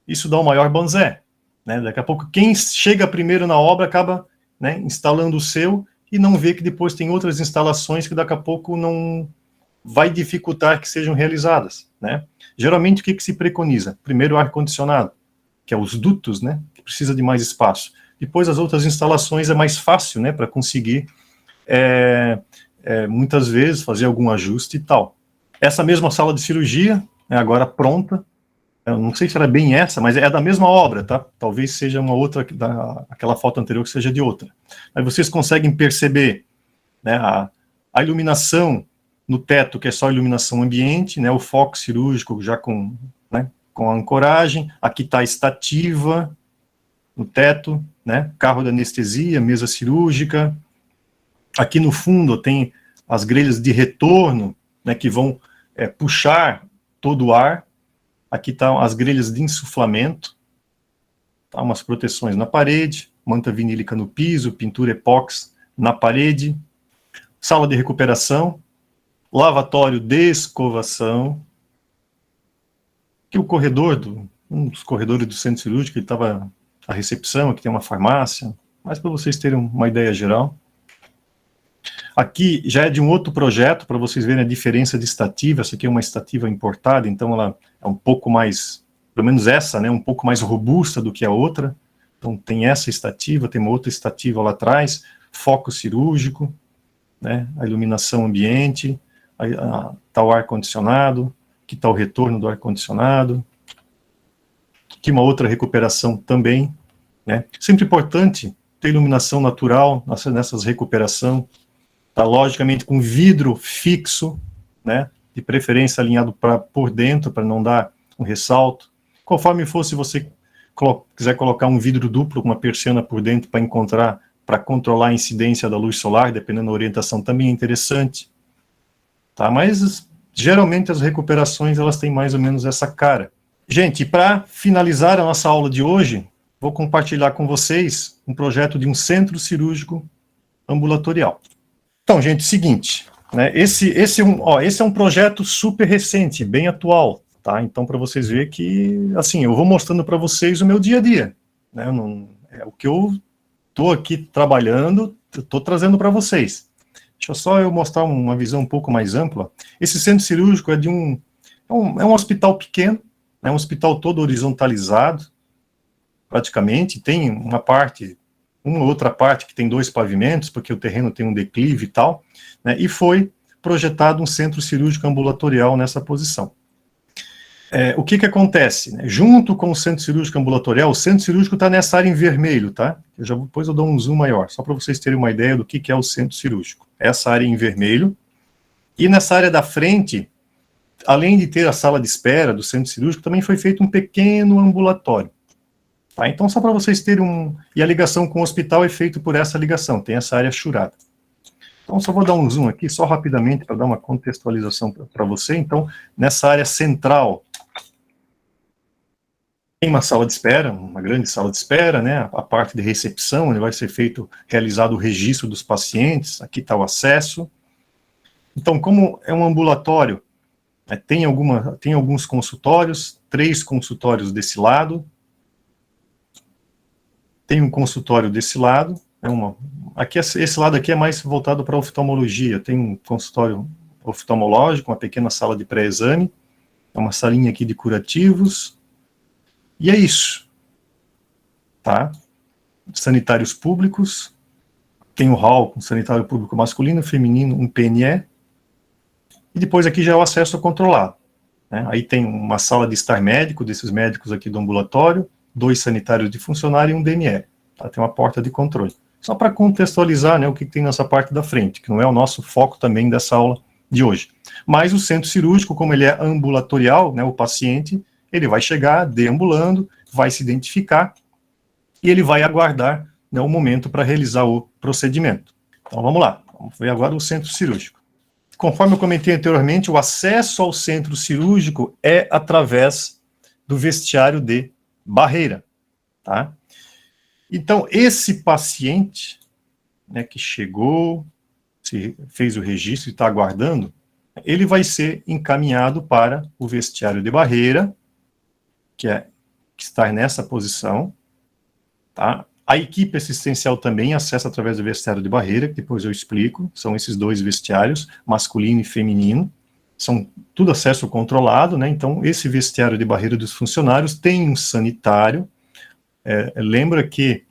isso dá um maior banzé. Né? Daqui a pouco, quem chega primeiro na obra acaba, né, instalando o seu e não vê que depois tem outras instalações que daqui a pouco não vai dificultar que sejam realizadas. Né? Geralmente, o que se preconiza? Primeiro, o ar-condicionado, que é os dutos, né, que precisa de mais espaço. Depois, as outras instalações é mais fácil, né, para conseguir, muitas vezes, fazer algum ajuste e tal. Essa mesma sala de cirurgia, agora pronta, eu não sei se era bem essa, mas é da mesma obra, tá? Talvez seja uma outra, aquela foto anterior que seja de outra. Aí vocês conseguem perceber, né, a iluminação no teto, que é só iluminação ambiente, né, o foco cirúrgico já com, né, com a ancoragem, aqui está a estativa no teto, né, carro de anestesia, mesa cirúrgica, aqui no fundo tem as grelhas de retorno, né, que vão puxar todo o ar, aqui estão as grelhas de insuflamento, tá, umas proteções na parede, manta vinílica no piso, pintura epóxi na parede, sala de recuperação, lavatório de escovação, que o corredor, um dos corredores do centro cirúrgico, ele estava a recepção, aqui tem uma farmácia, mas para vocês terem uma ideia geral. Aqui já é de um outro projeto, para vocês verem a diferença de estativa. Essa aqui é uma estativa importada, então ela é um pouco mais, pelo menos essa, né, um pouco mais robusta do que a outra. Então tem essa estativa, tem uma outra estativa lá atrás, foco cirúrgico, né, a iluminação ambiente, está o ar-condicionado, aqui está o retorno do ar-condicionado, aqui uma outra recuperação também, né. Sempre importante ter iluminação natural nessas recuperação, tá, logicamente com vidro fixo, né, de preferência alinhado por dentro, para não dar um ressalto. Conforme for, se você quiser colocar um vidro duplo com uma persiana por dentro para controlar a incidência da luz solar, dependendo da orientação, também é interessante. Tá, mas geralmente as recuperações, elas têm mais ou menos essa cara. Gente, para finalizar a nossa aula de hoje, vou compartilhar com vocês um projeto de um centro cirúrgico ambulatorial. Então, gente, seguinte, né, esse é um projeto super recente, bem atual, tá? Então, para vocês verem que, assim, eu vou mostrando para vocês o meu dia a dia, né? É o que eu estou aqui trabalhando, estou trazendo para vocês. Deixa só eu mostrar uma visão um pouco mais ampla. Esse centro cirúrgico é um hospital pequeno, né, um hospital todo horizontalizado, praticamente, tem uma outra parte que tem 2 pavimentos, porque o terreno tem um declive e tal, né, e foi projetado um centro cirúrgico ambulatorial nessa posição. O que acontece? Né? Junto com o centro cirúrgico ambulatorial, o centro cirúrgico está nessa área em vermelho, tá? Depois eu dou um zoom maior, só para vocês terem uma ideia do que é o centro cirúrgico. Essa área em vermelho, e nessa área da frente, além de ter a sala de espera do centro cirúrgico, também foi feito um pequeno ambulatório. Tá, então, só para vocês terem E a ligação com o hospital é feita por essa ligação, tem essa área churada. Então, só vou dar um zoom aqui, só rapidamente, para dar uma contextualização para você. Então, nessa área central, tem uma sala de espera, uma grande sala de espera, né? A parte de recepção, onde vai ser realizado o registro dos pacientes, aqui está o acesso. Então, como é um ambulatório, né, tem alguns consultórios, 3 consultórios desse lado, tem um consultório desse lado, esse lado aqui é mais voltado para oftalmologia, tem um consultório oftalmológico, uma pequena sala de pré-exame, é uma salinha aqui de curativos, e é isso, tá? Sanitários públicos, tem o hall com sanitário público masculino, feminino, um PNE, e depois aqui já é o acesso controlado, né? Aí tem uma sala de estar médico, desses médicos aqui do ambulatório, 2 sanitários de funcionário e um DME. Tá? Tem uma porta de controle. Só para contextualizar, né, o que tem nessa parte da frente, que não é o nosso foco também dessa aula de hoje. Mas o centro cirúrgico, como ele é ambulatorial, né, o paciente, ele vai chegar deambulando, vai se identificar e ele vai aguardar, né, o momento para realizar o procedimento. Então vamos lá, vamos ver agora o centro cirúrgico. Conforme eu comentei anteriormente, o acesso ao centro cirúrgico é através do vestiário de barreira, tá? Então, esse paciente, né, que chegou, fez o registro e está aguardando, ele vai ser encaminhado para o vestiário de barreira, que está nessa posição, tá? A equipe assistencial também acessa através do vestiário de barreira, que depois eu explico, são esses 2 vestiários, masculino e feminino, são tudo acesso controlado, né? Então esse vestiário de barreira dos funcionários tem um sanitário, lembra que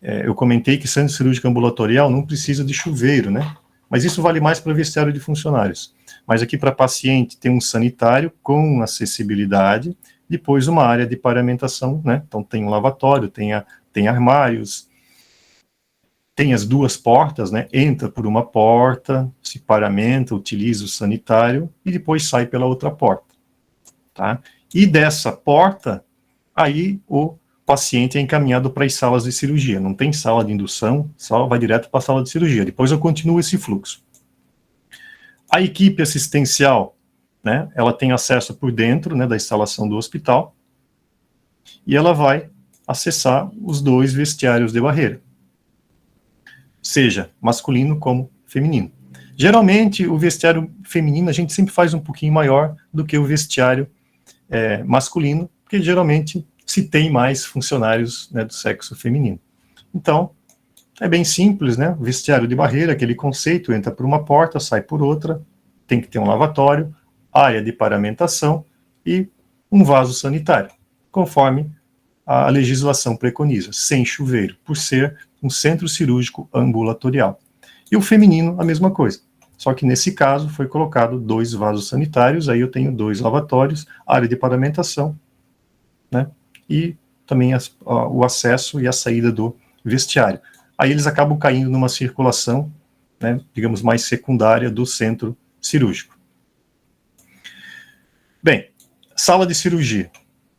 eu comentei que centro cirúrgico ambulatorial não precisa de chuveiro, né? Mas isso vale mais para vestiário de funcionários. Mas aqui para paciente tem um sanitário com acessibilidade, depois uma área de paramentação, né? Então tem um lavatório, tem armários, tem as 2 portas, né? Entra por uma porta, se paramenta, utiliza o sanitário e depois sai pela outra porta, tá? E dessa porta, aí o paciente é encaminhado para as salas de cirurgia. Não tem sala de indução, só vai direto para a sala de cirurgia. Depois eu continuo esse fluxo. A equipe assistencial, né? Ela tem acesso por dentro, né, da instalação do hospital e ela vai acessar os 2 vestiários de barreira, seja masculino como feminino. Geralmente, o vestiário feminino a gente sempre faz um pouquinho maior do que o vestiário masculino, porque geralmente se tem mais funcionários, né, do sexo feminino. Então, é bem simples, né? Vestiário de barreira, aquele conceito, entra por uma porta, sai por outra, tem que ter um lavatório, área de paramentação e um vaso sanitário, conforme a legislação preconiza, sem chuveiro, por ser um centro cirúrgico ambulatorial. E o feminino, a mesma coisa. Só que nesse caso foi colocado 2 vasos sanitários, aí eu tenho 2 lavatórios, área de paramentação, né? E também o acesso e a saída do vestiário. Aí eles acabam caindo numa circulação, né, digamos, mais secundária do centro cirúrgico. Bem, sala de cirurgia.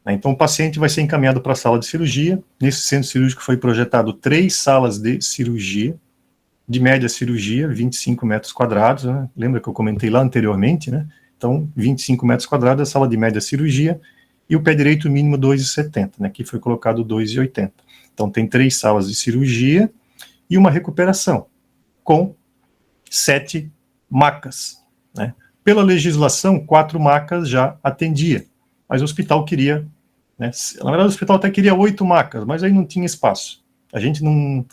Então, o paciente vai ser encaminhado para a sala de cirurgia. Nesse centro cirúrgico foi projetado 3 salas de cirurgia, de média cirurgia, 25 metros quadrados, né? Lembra que eu comentei lá anteriormente, né? Então, 25 metros quadrados é a sala de média cirurgia, e o pé direito mínimo 2,70, né? Aqui foi colocado 2,80. Então, tem 3 salas de cirurgia e uma recuperação, com 7 macas, né? Pela legislação, 4 macas já atendia, mas o hospital queria, né? Na verdade, o hospital até queria 8 macas, mas aí não tinha espaço. A gente não...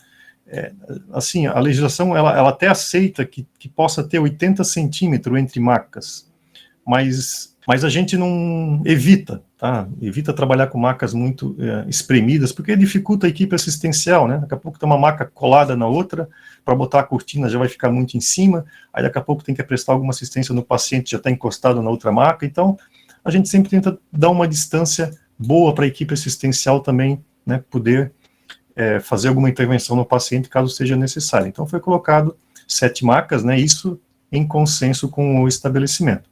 assim, a legislação, ela até aceita que possa ter 80 centímetros entre macas, mas a gente não evita, tá? Evita trabalhar com macas muito espremidas, porque dificulta a equipe assistencial, né? Daqui a pouco tem uma maca colada na outra, para botar a cortina já vai ficar muito em cima, aí daqui a pouco tem que prestar alguma assistência no paciente, já está encostado na outra maca, então a gente sempre tenta dar uma distância boa para a equipe assistencial também, né, poder fazer alguma intervenção no paciente, caso seja necessário. Então foi colocado 7 macas, né, isso em consenso com o estabelecimento.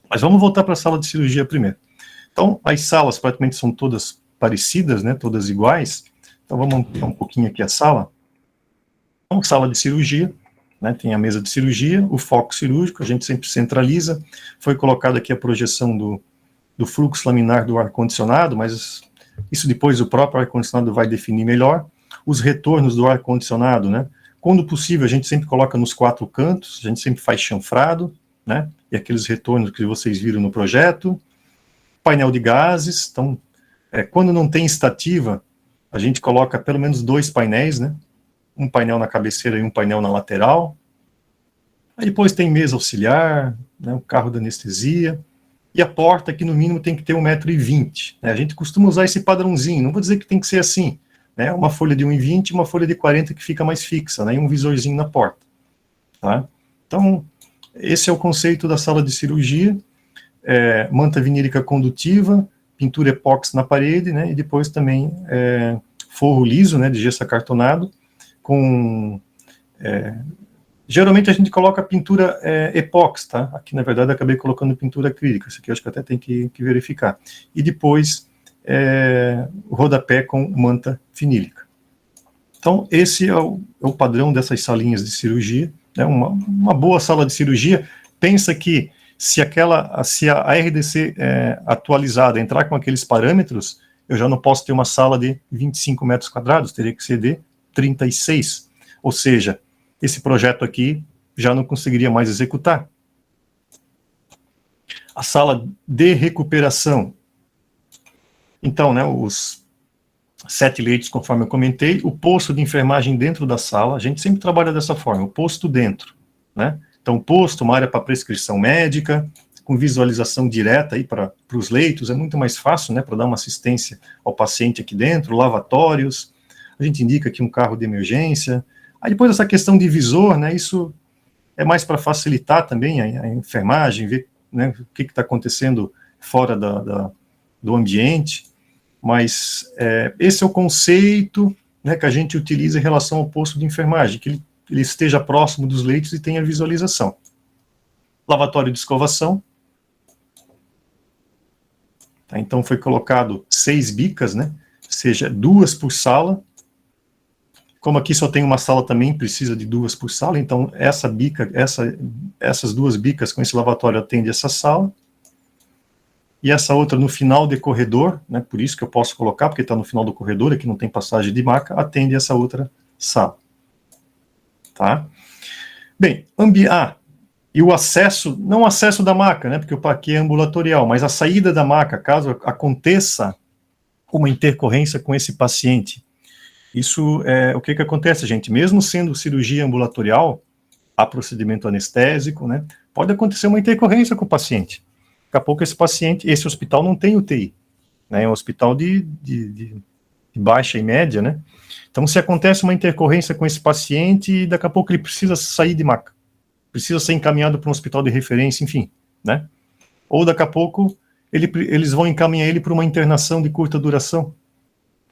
Mas vamos voltar para a sala de cirurgia primeiro. Então, as salas praticamente são todas parecidas, né, todas iguais. Então, vamos ampliar um pouquinho aqui a sala. Então, sala de cirurgia, né, tem a mesa de cirurgia, o foco cirúrgico, a gente sempre centraliza. Foi colocada aqui a projeção do fluxo laminar do ar-condicionado, mas isso depois o próprio ar-condicionado vai definir melhor. Os retornos do ar-condicionado, né, quando possível, a gente sempre coloca nos 4 cantos, a gente sempre faz chanfrado, né, e aqueles retornos que vocês viram no projeto. Painel de gases, então, quando não tem estativa, a gente coloca pelo menos 2 painéis, né, um painel na cabeceira e um painel na lateral. Aí depois tem mesa auxiliar, né, o carro da anestesia, e a porta, que no mínimo tem que ter 1,20 m. Né, a gente costuma usar esse padrãozinho, não vou dizer que tem que ser assim, né, uma folha de 1,20 m, uma folha de 40 que fica mais fixa, né, e um visorzinho na porta. Tá? Então, esse é o conceito da sala de cirurgia, manta vinílica condutiva, pintura epóxi na parede, né, e depois também forro liso, né, de gesso acartonado, com... geralmente a gente coloca pintura epóxi, tá? Aqui, na verdade, eu acabei colocando pintura acrílica, isso aqui eu acho que até tem que verificar. E depois, o rodapé com manta vinílica. Então, esse é o padrão dessas salinhas de cirurgia, né? Uma boa sala de cirurgia. Pensa que se a RDC atualizada entrar com aqueles parâmetros, eu já não posso ter uma sala de 25 metros quadrados, teria que ser de 36. Ou seja, esse projeto aqui já não conseguiria mais executar. A sala de recuperação. Então, né, os 7 leitos, conforme eu comentei, o posto de enfermagem dentro da sala, a gente sempre trabalha dessa forma, o posto dentro, né? Então, posto, uma área para prescrição médica, com visualização direta aí para os leitos, é muito mais fácil, né, para dar uma assistência ao paciente aqui dentro, lavatórios, a gente indica aqui um carro de emergência. Aí depois essa questão de visor, né, isso é mais para facilitar também a enfermagem, ver, né, o que está acontecendo fora do ambiente, mas esse é o conceito, né, que a gente utiliza em relação ao posto de enfermagem, que ele esteja próximo dos leitos e tenha visualização. Lavatório de escovação. Tá, então foi colocado 6 bicas, né, seja 2 por sala. Como aqui só tem uma sala também, precisa de 2 por sala, então essas 2 bicas com esse lavatório atende essa sala. E essa outra no final de corredor, né, por isso que eu posso colocar, porque está no final do corredor, aqui não tem passagem de maca, atende essa outra sala. Tá? Bem, E o acesso, não o acesso da maca, né, porque o parquet é ambulatorial, mas a saída da maca, caso aconteça uma intercorrência com esse paciente. Isso é o que acontece, gente, mesmo sendo cirurgia ambulatorial, há procedimento anestésico, né, pode acontecer uma intercorrência com o paciente. Daqui a pouco esse hospital não tem UTI, né, é um hospital de baixa e média, né, então se acontece uma intercorrência com esse paciente, daqui a pouco ele precisa sair de maca, precisa ser encaminhado para um hospital de referência, enfim, né, ou daqui a pouco eles vão encaminhar ele para uma internação de curta duração,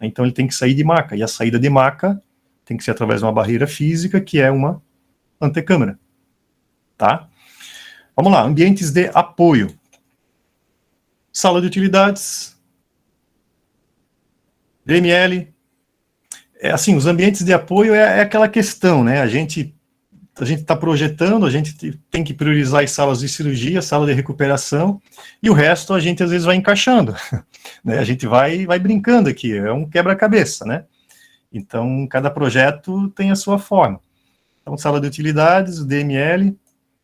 então ele tem que sair de maca, e a saída de maca tem que ser através de uma barreira física, que é uma antecâmara, tá? Vamos lá, ambientes de apoio. Sala de utilidades, DML, assim, os ambientes de apoio é aquela questão, né, a gente está projetando, a gente tem que priorizar as salas de cirurgia, sala de recuperação, e o resto a gente às vezes vai encaixando, né? A gente vai brincando aqui, é um quebra-cabeça, né? Então, cada projeto tem a sua forma. Então, sala de utilidades, o DML,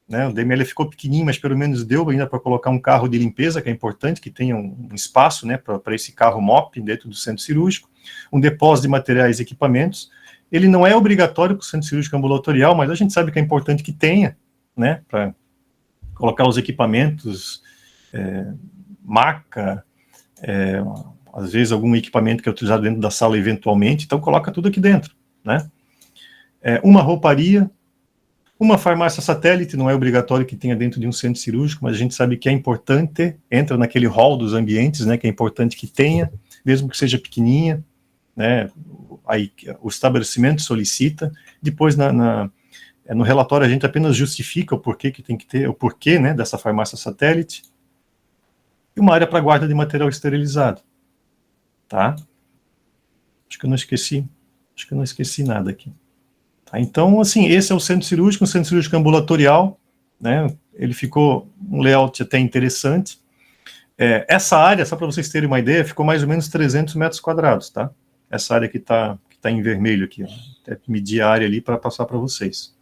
né? O DML ficou pequenininho, mas pelo menos deu ainda para colocar um carro de limpeza, que é importante, que tenha um espaço, né, para esse carro MOP dentro do centro cirúrgico, um depósito de materiais e equipamentos. Ele não é obrigatório para o centro cirúrgico ambulatorial, mas a gente sabe que é importante que tenha, né, para colocar os equipamentos, maca, às vezes algum equipamento que é utilizado dentro da sala eventualmente, então coloca tudo aqui dentro, né. Uma rouparia, uma farmácia satélite, não é obrigatório que tenha dentro de um centro cirúrgico, mas a gente sabe que é importante, entra naquele hall dos ambientes, né, que é importante que tenha, mesmo que seja pequenininha, né, aí o estabelecimento solicita, depois no relatório a gente apenas justifica o porquê que tem que ter, o porquê, né, dessa farmácia satélite, e uma área para guarda de material esterilizado, tá? Acho que eu não esqueci nada aqui. Tá? Então, assim, esse é o centro cirúrgico, um centro cirúrgico ambulatorial, né, ele ficou um layout até interessante. Essa área, só para vocês terem uma ideia, ficou mais ou menos 300 metros quadrados, tá? Essa área que tá em vermelho aqui, ó. Até medir a área ali para passar para vocês.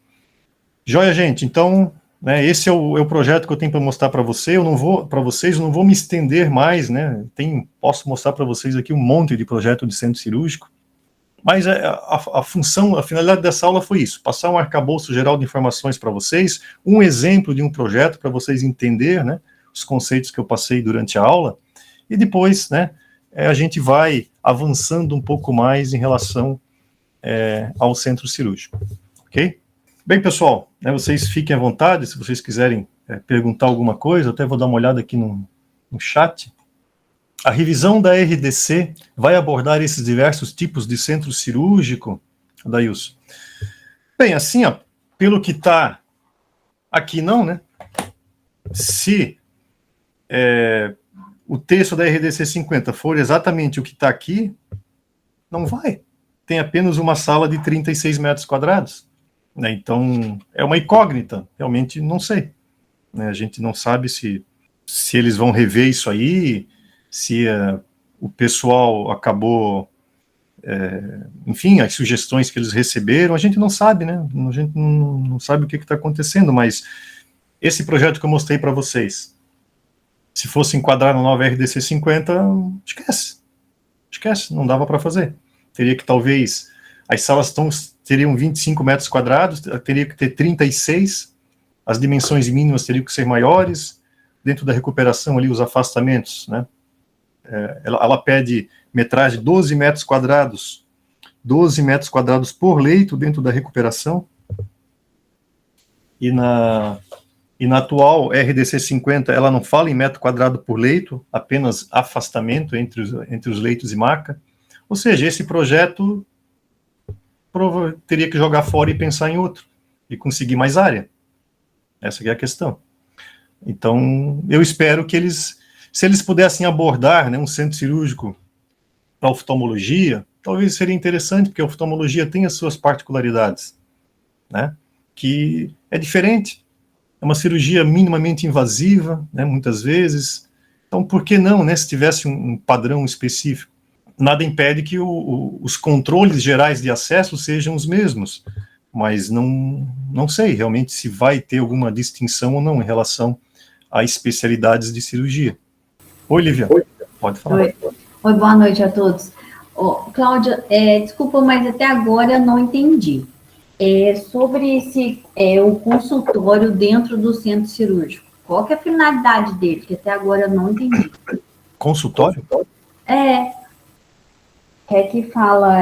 Joia, gente, então, né, esse é o projeto que eu tenho para mostrar para vocês, eu não vou me estender mais, né, posso mostrar para vocês aqui um monte de projeto de centro cirúrgico, mas a finalidade dessa aula foi isso, passar um arcabouço geral de informações para vocês, um exemplo de um projeto para vocês entenderem, né, os conceitos que eu passei durante a aula, e depois, né, a gente vai avançando um pouco mais em relação ao centro cirúrgico, ok? Bem, pessoal, né, vocês fiquem à vontade, se vocês quiserem perguntar alguma coisa, eu até vou dar uma olhada aqui no chat. A revisão da RDC vai abordar esses diversos tipos de centro cirúrgico, Dailson? Bem, assim, ó, pelo que está aqui não, né? Se o texto da RDC 50 for exatamente o que está aqui, não vai. Tem apenas uma sala de 36 metros quadrados. Né? Então, é uma incógnita, realmente não sei. Né? A gente não sabe se eles vão rever isso aí, se o pessoal acabou, enfim, as sugestões que eles receberam, a gente não sabe, né? A gente não sabe o que está acontecendo, mas esse projeto que eu mostrei para vocês, se fosse enquadrar no nova RDC 50, esquece, não dava para fazer. Teria que, talvez, as salas teriam 25 metros quadrados, teria que ter 36, as dimensões mínimas teriam que ser maiores, dentro da recuperação ali, os afastamentos, né? Ela pede metragem de 12 metros quadrados por leito dentro da recuperação, e na atual RDC 50, ela não fala em metro quadrado por leito, apenas afastamento entre os leitos e maca, ou seja, esse projeto teria que jogar fora e pensar em outro, e conseguir mais área, essa é a questão. Então, eu espero que se eles pudessem abordar, né, um centro cirúrgico para oftalmologia, talvez seria interessante, porque a oftalmologia tem as suas particularidades, né, que é diferente, é uma cirurgia minimamente invasiva, né, muitas vezes, então por que não, né, se tivesse um padrão específico? Nada impede que os controles gerais de acesso sejam os mesmos, mas não sei realmente se vai ter alguma distinção ou não em relação a especialidades de cirurgia. Oi, Lívia, pode falar. Oi, boa noite a todos. Cláudia, desculpa, mas até agora eu não entendi. Sobre o consultório dentro do centro cirúrgico, qual que é a finalidade dele? Que até agora eu não entendi. Consultório? Que fala...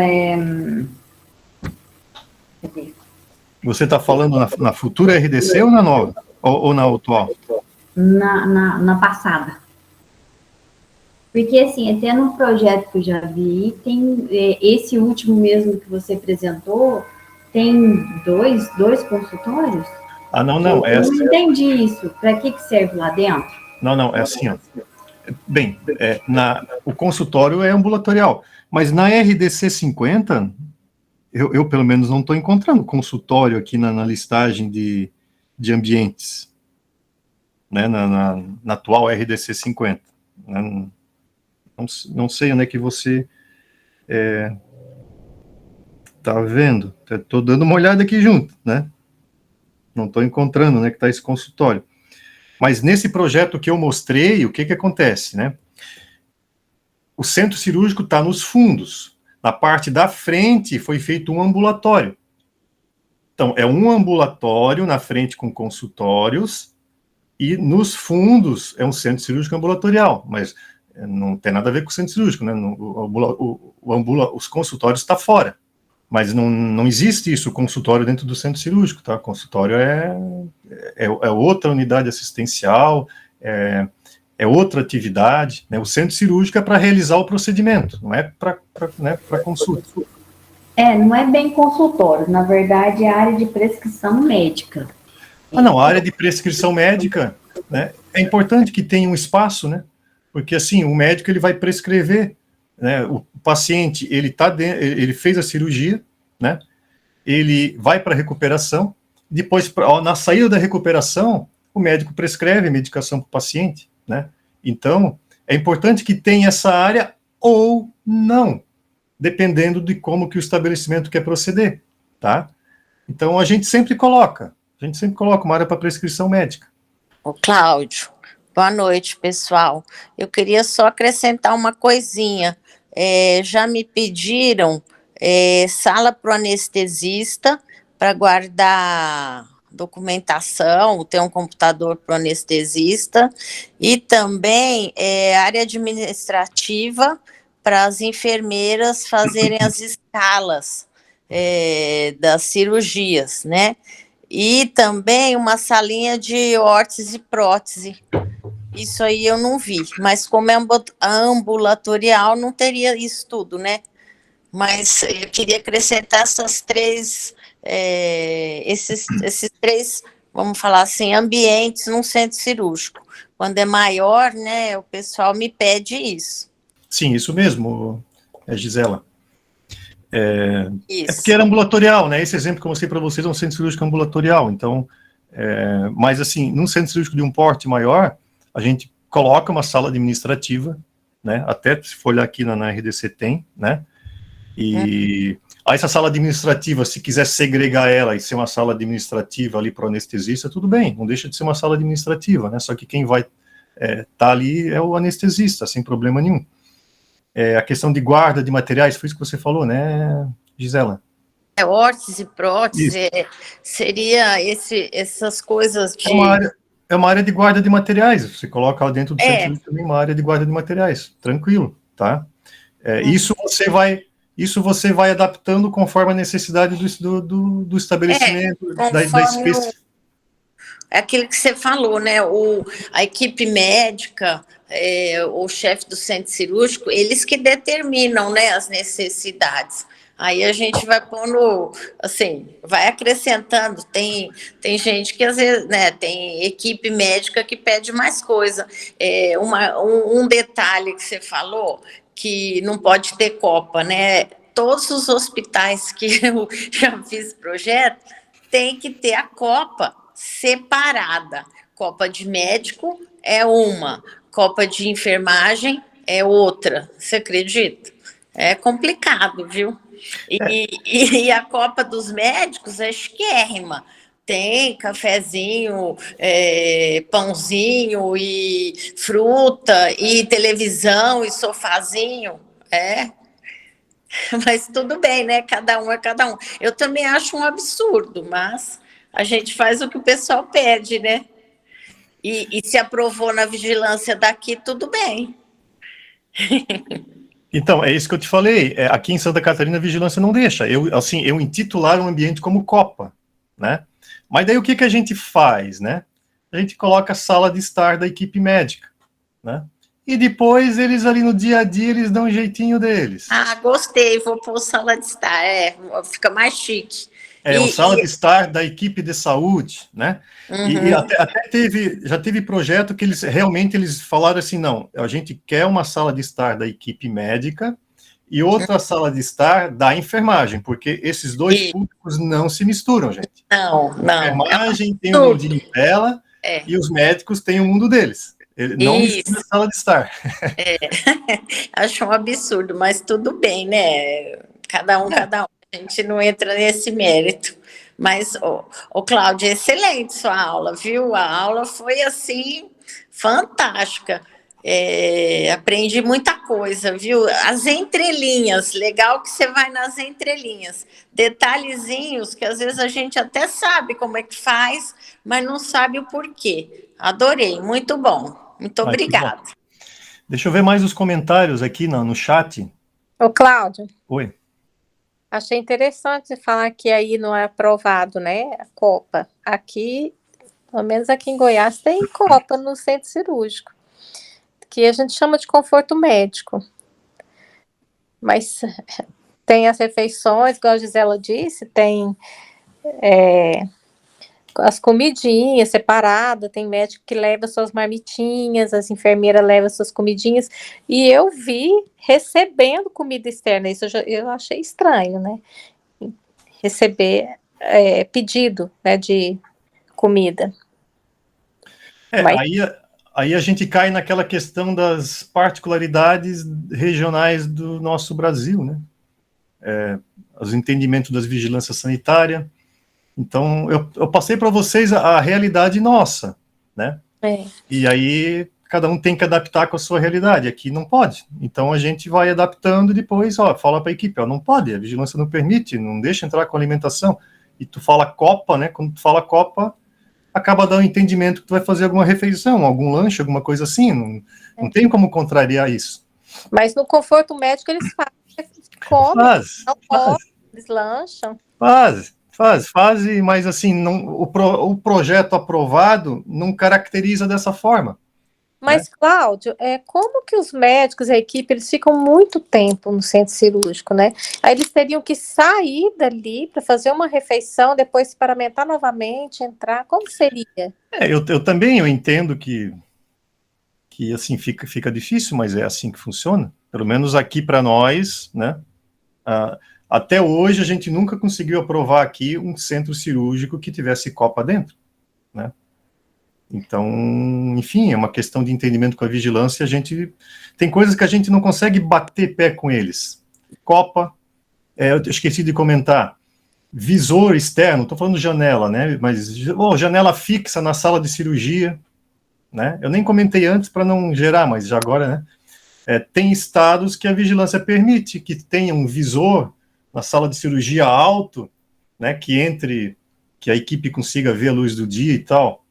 Você está falando na futura RDC ou na nova? Ou na atual? Na passada. Porque, assim, até no projeto que eu já vi, tem esse último mesmo que você apresentou, tem dois consultórios? Não. Eu não entendi isso. Para que serve lá dentro? Não, é assim, ó. Bem, o consultório é ambulatorial, mas na RDC 50, eu pelo menos não estou encontrando consultório aqui na listagem de ambientes, né, na atual RDC 50. Não sei onde é que você está vendo. Estou dando uma olhada aqui junto, né? Não estou encontrando onde é que está esse consultório. Mas nesse projeto que eu mostrei, o que acontece, né? O centro cirúrgico está nos fundos. Na parte da frente foi feito um ambulatório. Então, é um ambulatório na frente com consultórios e nos fundos é um centro cirúrgico ambulatorial, mas não tem nada a ver com o centro cirúrgico, né? Os consultórios estão fora, mas não existe isso, consultório dentro do centro cirúrgico, tá? Consultório é outra unidade assistencial, é outra atividade, né? O centro cirúrgico é para realizar o procedimento, não é para consulta. Não é bem consultório, na verdade é a área de prescrição médica. A área de prescrição médica, né, é importante que tenha um espaço, né, porque assim, o médico ele vai prescrever, né, o paciente, ele fez a cirurgia, né, ele vai para a recuperação, depois, na saída da recuperação, o médico prescreve medicação para o paciente, né, então, é importante que tenha essa área ou não, dependendo de como que o estabelecimento quer proceder, tá? Então, a gente sempre coloca uma área para prescrição médica. Ô, Cláudio, boa noite, pessoal. Eu queria só acrescentar uma coisinha. Já me pediram sala para o anestesista, para guardar documentação, ter um computador para o anestesista, e também área administrativa para as enfermeiras fazerem as escalas das cirurgias, né? E também uma salinha de órtese e prótese. Isso aí eu não vi, mas como é ambulatorial, não teria isso tudo, né? Mas eu queria acrescentar esses três, vamos falar assim, ambientes num centro cirúrgico. Quando é maior, né, o pessoal me pede isso. Sim, isso mesmo, Gisela. Porque era ambulatorial, né? Esse exemplo que eu mostrei para vocês é um centro cirúrgico ambulatorial. Então, mas assim, num centro cirúrgico de um porte maior, a gente coloca uma sala administrativa, né? Até se for olhar aqui na RDC tem, né? E essa sala administrativa, se quiser segregar ela e ser uma sala administrativa ali para o anestesista, tudo bem, não deixa de ser uma sala administrativa, né? Só que quem vai tá ali é o anestesista, sem problema nenhum. A questão de guarda de materiais, foi isso que você falou, né, Gisela? Órtese e prótese, seria essas coisas de... É uma área de guarda de materiais, você coloca lá dentro do centro também uma área de guarda de materiais, tranquilo, tá? Isso você vai adaptando conforme a necessidade do estabelecimento, da espécie. É aquilo que você falou, né? A equipe médica, o chefe do centro cirúrgico, eles que determinam, né, as necessidades. Aí a gente vai pondo, assim, vai acrescentando. Tem gente que às vezes, né, tem equipe médica que pede mais coisa. Um detalhe que você falou, que não pode ter copa, né? Todos os hospitais que eu já fiz projeto tem que ter a copa separada. Copa de médico é uma, copa de enfermagem é outra. Você acredita? É complicado, viu? E a Copa dos Médicos é chiquérrima. Tem cafezinho, pãozinho e fruta e televisão e sofazinho, mas tudo bem, né? Cada um é cada um. Eu também acho um absurdo, mas a gente faz o que o pessoal pede, né? E se aprovou na vigilância daqui, tudo bem. Então, é isso que eu te falei. Aqui em Santa Catarina, a vigilância não deixa. Eu intitular um ambiente como Copa, né? Mas daí o que a gente faz, né? A gente coloca a sala de estar da equipe médica, né? E depois eles ali no dia a dia, eles dão um jeitinho deles. Ah, gostei, vou pôr sala de estar, fica mais chique. O sala de estar da equipe de saúde, né? Uhum. E até já teve projeto que eles falaram assim, não, a gente quer uma sala de estar da equipe médica e outra sala de estar da enfermagem, porque esses dois públicos não se misturam, gente. Não. A enfermagem tem o mundinho dela e os médicos têm o mundo deles. Não mistura a sala de estar. Acho um absurdo, mas tudo bem, né? Cada um. A gente não entra nesse mérito. Mas, Cláudia, excelente sua aula, viu? A aula foi, assim, fantástica. Aprendi muita coisa, viu? As entrelinhas, legal que você vai nas entrelinhas. Detalhezinhos que às vezes a gente até sabe como é que faz, mas não sabe o porquê. Adorei, muito bom. Muito obrigada. Deixa eu ver mais os comentários aqui no chat. Ô, Cláudio. Oi. Achei interessante você falar que aí não é aprovado, né, a Copa. Aqui, pelo menos aqui em Goiás, tem Copa no centro cirúrgico, que a gente chama de conforto médico. Mas tem as refeições, igual a Gisela disse, tem as comidinhas separadas, tem médico que leva suas marmitinhas, as enfermeiras levam suas comidinhas, e eu vi recebendo comida externa, isso eu achei estranho, né? Receber pedido, né, de comida. Mas... aí a gente cai naquela questão das particularidades regionais do nosso Brasil, né? Os entendimentos das vigilâncias sanitárias. Então, eu passei para vocês a realidade nossa, né? E aí, cada um tem que adaptar com a sua realidade. Aqui não pode. Então, a gente vai adaptando e depois, fala para a equipe, não pode, a vigilância não permite, não deixa entrar com alimentação. E tu fala Copa, né? Quando tu fala Copa, acaba dando entendimento que tu vai fazer alguma refeição, algum lanche, alguma coisa assim. Não tem como contrariar isso. Mas no conforto médico eles comem, eles lancham. Faz, mas assim, o projeto aprovado não caracteriza dessa forma. Mas, né? Cláudio, como que os médicos, a equipe, eles ficam muito tempo no centro cirúrgico, né? Aí eles teriam que sair dali para fazer uma refeição, depois se paramentar novamente, entrar, como seria? Eu também entendo que assim fica difícil, mas é assim que funciona. Pelo menos aqui para nós, né? Até hoje, a gente nunca conseguiu aprovar aqui um centro cirúrgico que tivesse Copa dentro, né? Então, enfim, é uma questão de entendimento com a vigilância. Tem coisas que a gente não consegue bater pé com eles. Copa, eu esqueci de comentar, visor externo, estou falando janela, né? Mas janela fixa na sala de cirurgia, né? Eu nem comentei antes para não gerar, mas já agora, né? Tem estados que a vigilância permite que tenha um visor na sala de cirurgia alto, né, que a equipe consiga ver a luz do dia e tal,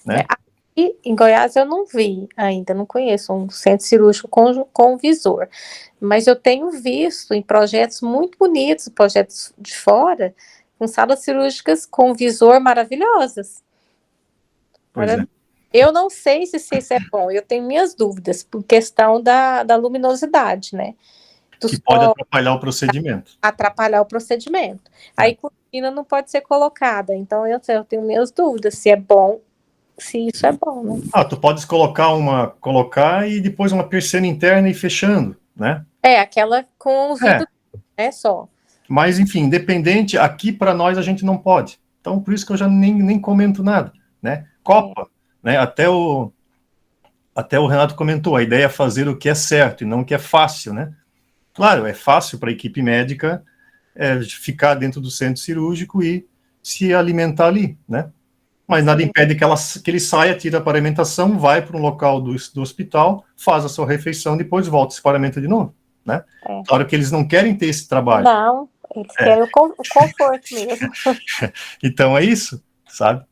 né? Aqui em Goiás eu não vi ainda, não conheço um centro cirúrgico com visor, mas eu tenho visto em projetos muito bonitos, projetos de fora, com salas cirúrgicas com visor maravilhosas. Pois é. Eu não sei se isso é bom, eu tenho minhas dúvidas, por questão da luminosidade, né? Que pode atrapalhar o procedimento. Atrapalhar o procedimento. Aí cortina não pode ser colocada, então eu tenho minhas dúvidas se é bom, se isso é bom, né? Tu podes colocar e depois uma persiana interna e fechando, né? Aquela com os vidros, né, só. Mas, enfim, independente, aqui para nós a gente não pode. Então, por isso que eu já nem comento nada, né? Copa, né? Até o Renato comentou, a ideia é fazer o que é certo e não o que é fácil, né? Claro, é fácil para a equipe médica ficar dentro do centro cirúrgico e se alimentar ali, né? Mas nada impede que ele saia, tira a paramentação, vai para um local do hospital, faz a sua refeição, depois volta e se paramenta de novo, né? Claro que eles não querem ter esse trabalho. Não, eles querem o conforto mesmo. Então é isso, sabe?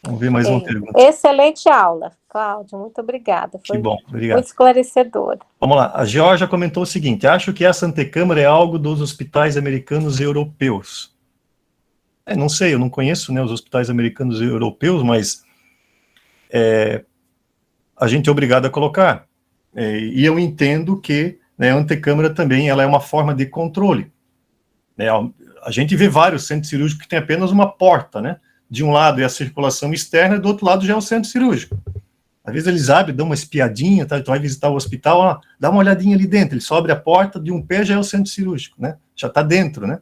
Vamos ver mais uma pergunta. Excelente aula, Cláudio, muito obrigada. Foi que bom, obrigado. Muito esclarecedora. Vamos lá, a Georgia comentou o seguinte: acho que essa antecâmara é algo dos hospitais americanos e europeus. Não sei, eu não conheço, né, os hospitais americanos e europeus, mas a gente é obrigado a colocar. E eu entendo que, né, a antecâmara também ela é uma forma de controle. Né? A gente vê vários centros cirúrgicos que tem apenas uma porta, né? De um lado é a circulação externa, do outro lado já é o centro cirúrgico. Às vezes eles abrem, dão uma espiadinha, tá? Tu vai visitar o hospital, ó, dá uma olhadinha ali dentro, ele só abre a porta, de um pé já é o centro cirúrgico, né? Já está dentro, né?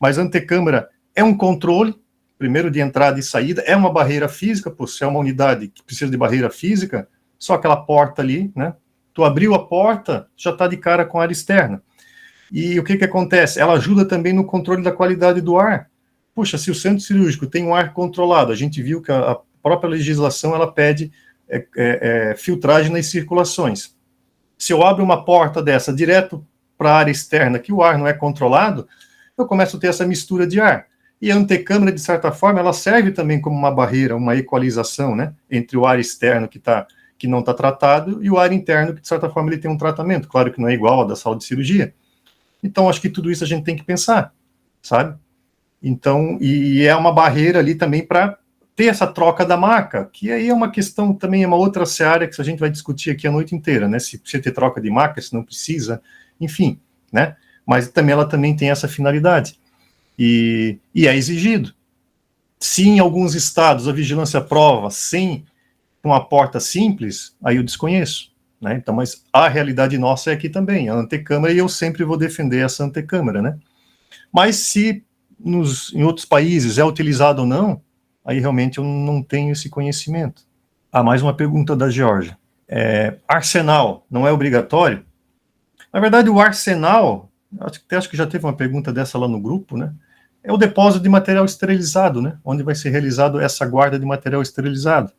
Mas a antecâmara é um controle, primeiro de entrada e saída, é uma barreira física, por ser uma unidade que precisa de barreira física, só aquela porta ali, né? Tu abriu a porta, já está de cara com a área externa. E o que acontece? Ela ajuda também no controle da qualidade do ar. Puxa, se o centro cirúrgico tem um ar controlado, a gente viu que a própria legislação, ela pede filtragem nas circulações. Se eu abro uma porta dessa direto para a área externa, que o ar não é controlado, eu começo a ter essa mistura de ar. E a antecâmara, de certa forma, ela serve também como uma barreira, uma equalização, né, entre o ar externo que não está tratado e o ar interno, que, de certa forma, ele tem um tratamento. Claro que não é igual ao da sala de cirurgia. Então, acho que tudo isso a gente tem que pensar, sabe? Então, e é uma barreira ali também para ter essa troca da maca, que aí é uma questão também, é uma outra seara que a gente vai discutir aqui a noite inteira, né? Se precisa ter troca de maca, se não precisa, enfim, né? Mas também ela também tem essa finalidade. E é exigido. Se em alguns estados a vigilância prova sem uma porta simples, aí eu desconheço. Né? Então, mas a realidade nossa é aqui também, a antecâmara, e eu sempre vou defender essa antecâmara, né? Mas se em outros países é utilizado ou não, aí realmente eu não tenho esse conhecimento. Mais uma pergunta da Georgia. Arsenal não é obrigatório? Na verdade, o arsenal, acho que já teve uma pergunta dessa lá no grupo, né? É o depósito de material esterilizado, né? Onde vai ser realizado essa guarda de material esterilizado.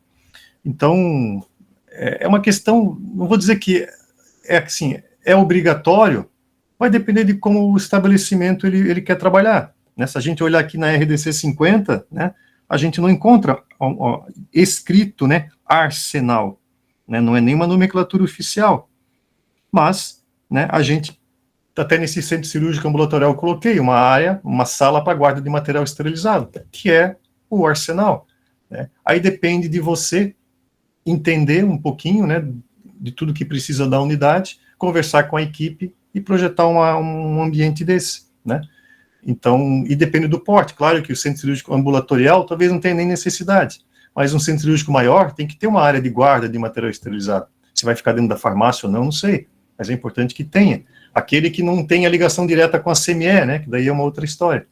Então, é uma questão, não vou dizer que assim, é obrigatório, vai depender de como o estabelecimento ele quer trabalhar. Né? Se a gente olhar aqui na RDC 50, né, a gente não encontra escrito, né, arsenal, né, não é nenhuma nomenclatura oficial, mas, né, a gente, até nesse centro cirúrgico ambulatorial, eu coloquei uma área, uma sala para guarda de material esterilizado, que é o arsenal. Né? Aí depende de você entender um pouquinho, né, de tudo que precisa da unidade, conversar com a equipe e projetar um ambiente desse, né? Então, e depende do porte, claro que o centro cirúrgico ambulatorial talvez não tenha nem necessidade, mas um centro cirúrgico maior tem que ter uma área de guarda de material esterilizado. Se vai ficar dentro da farmácia ou não, não sei, mas é importante que tenha. Aquele que não tenha ligação direta com a CME, né, que daí é uma outra história,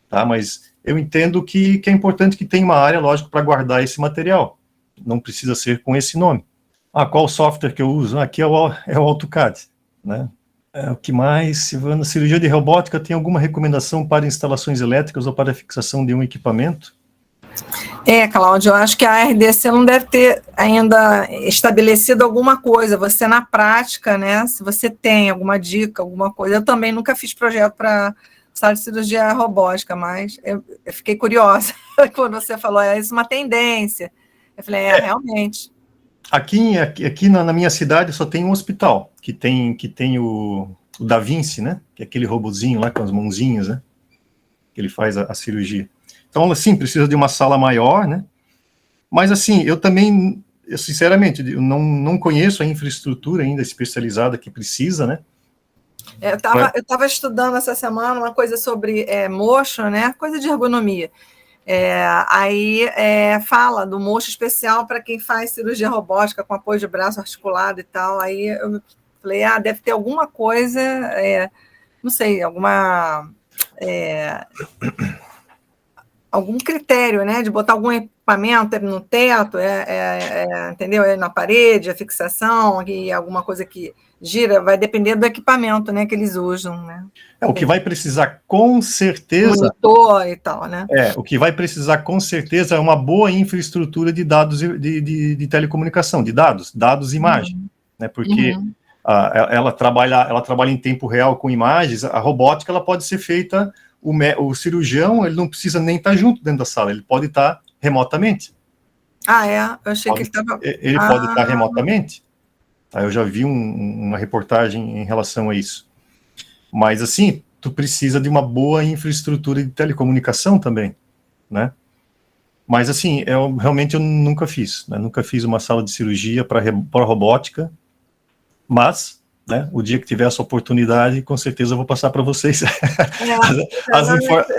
tá? Mas eu entendo que é importante que tenha uma área, lógico, para guardar esse material. Não precisa ser com esse nome. Qual software que eu uso? Aqui é o AutoCAD, né? O que mais, Silvana? Cirurgia de robótica tem alguma recomendação para instalações elétricas ou para fixação de um equipamento? Cláudio, eu acho que a RDC não deve ter ainda estabelecido alguma coisa. Você, na prática, né, se você tem alguma dica, alguma coisa... Eu também nunca fiz projeto para sala de cirurgia robótica, mas eu fiquei curiosa quando você falou, isso é uma tendência. Eu falei, realmente. Aqui na minha cidade só tem um hospital, que tem o Da Vinci, né? Que é aquele robozinho lá com as mãozinhas, né? Que ele faz a cirurgia. Então, assim, precisa de uma sala maior, né? Mas, assim, eu sinceramente, eu não conheço a infraestrutura ainda especializada que precisa, né? Eu estava estudando essa semana uma coisa sobre motion, né? Coisa de ergonomia. Aí fala do mocho especial para quem faz cirurgia robótica com apoio de braço articulado e tal. Aí eu falei, deve ter alguma coisa, não sei, alguma algum critério, né, de botar algum equipamento no teto, entendeu? Na parede, a fixação, e alguma coisa que gira, vai depender do equipamento, né, que eles usam, né? O que vai precisar com certeza... Monitor e tal, né? O que vai precisar com certeza é uma boa infraestrutura de dados de telecomunicação, de dados e imagem, né? Porque ela trabalha em tempo real com imagens. A robótica ela pode ser feita, o cirurgião ele não precisa nem estar junto dentro da sala, ele pode estar remotamente. Eu achei que ele estava... Ele pode estar remotamente. Eu já vi uma reportagem em relação a isso. Mas, assim, tu precisa de uma boa infraestrutura de telecomunicação também, né? Mas, assim, realmente eu nunca fiz, né? Nunca fiz uma sala de cirurgia para robótica, mas, né, o dia que tiver essa oportunidade, com certeza eu vou passar para vocês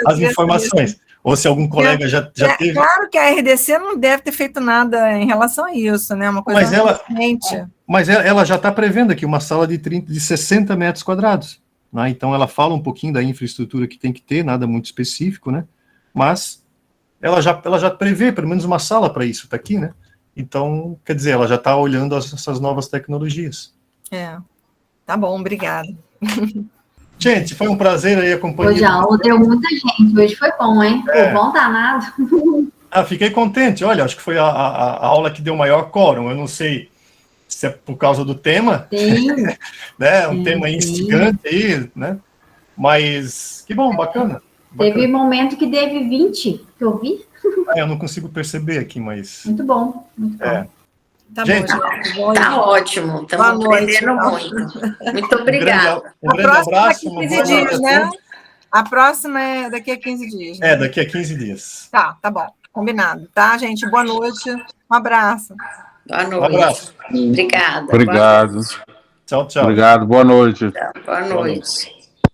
as informações. Ou se algum colega já teve... Claro que a RDC não deve ter feito nada em relação a isso, né? Uma coisa recente. Mas ela já está prevendo aqui uma sala de 60 metros quadrados. Né? Então, ela fala um pouquinho da infraestrutura que tem que ter, nada muito específico, né? Mas ela já prevê pelo menos uma sala para isso, está aqui, né? Então, quer dizer, ela já está olhando essas novas tecnologias. Tá bom, obrigada. Gente, foi um prazer aí acompanhar. Hoje a aula deu muita gente, hoje foi bom, hein? Foi bom danado. Fiquei contente, olha, acho que foi a aula que deu maior quórum, eu não sei se é por causa do tema, Sim. né, tema instigante aí, né, mas que bom, bacana. Teve momento que teve 20, que eu vi. Eu não consigo perceber aqui, mas... Muito bom, muito bom. Tá gente, bom, tá ótimo, estamos aprendendo muito. Muito obrigada. Um grande abraço. Daqui a 15 dias, né? A próxima é daqui a 15 dias. Né? Daqui a 15 dias. Tá bom. Combinado, tá, gente? Boa noite. Um abraço. Boa noite. Um abraço. Obrigada. Obrigado. Tchau, tchau. Obrigado, boa noite. Boa noite.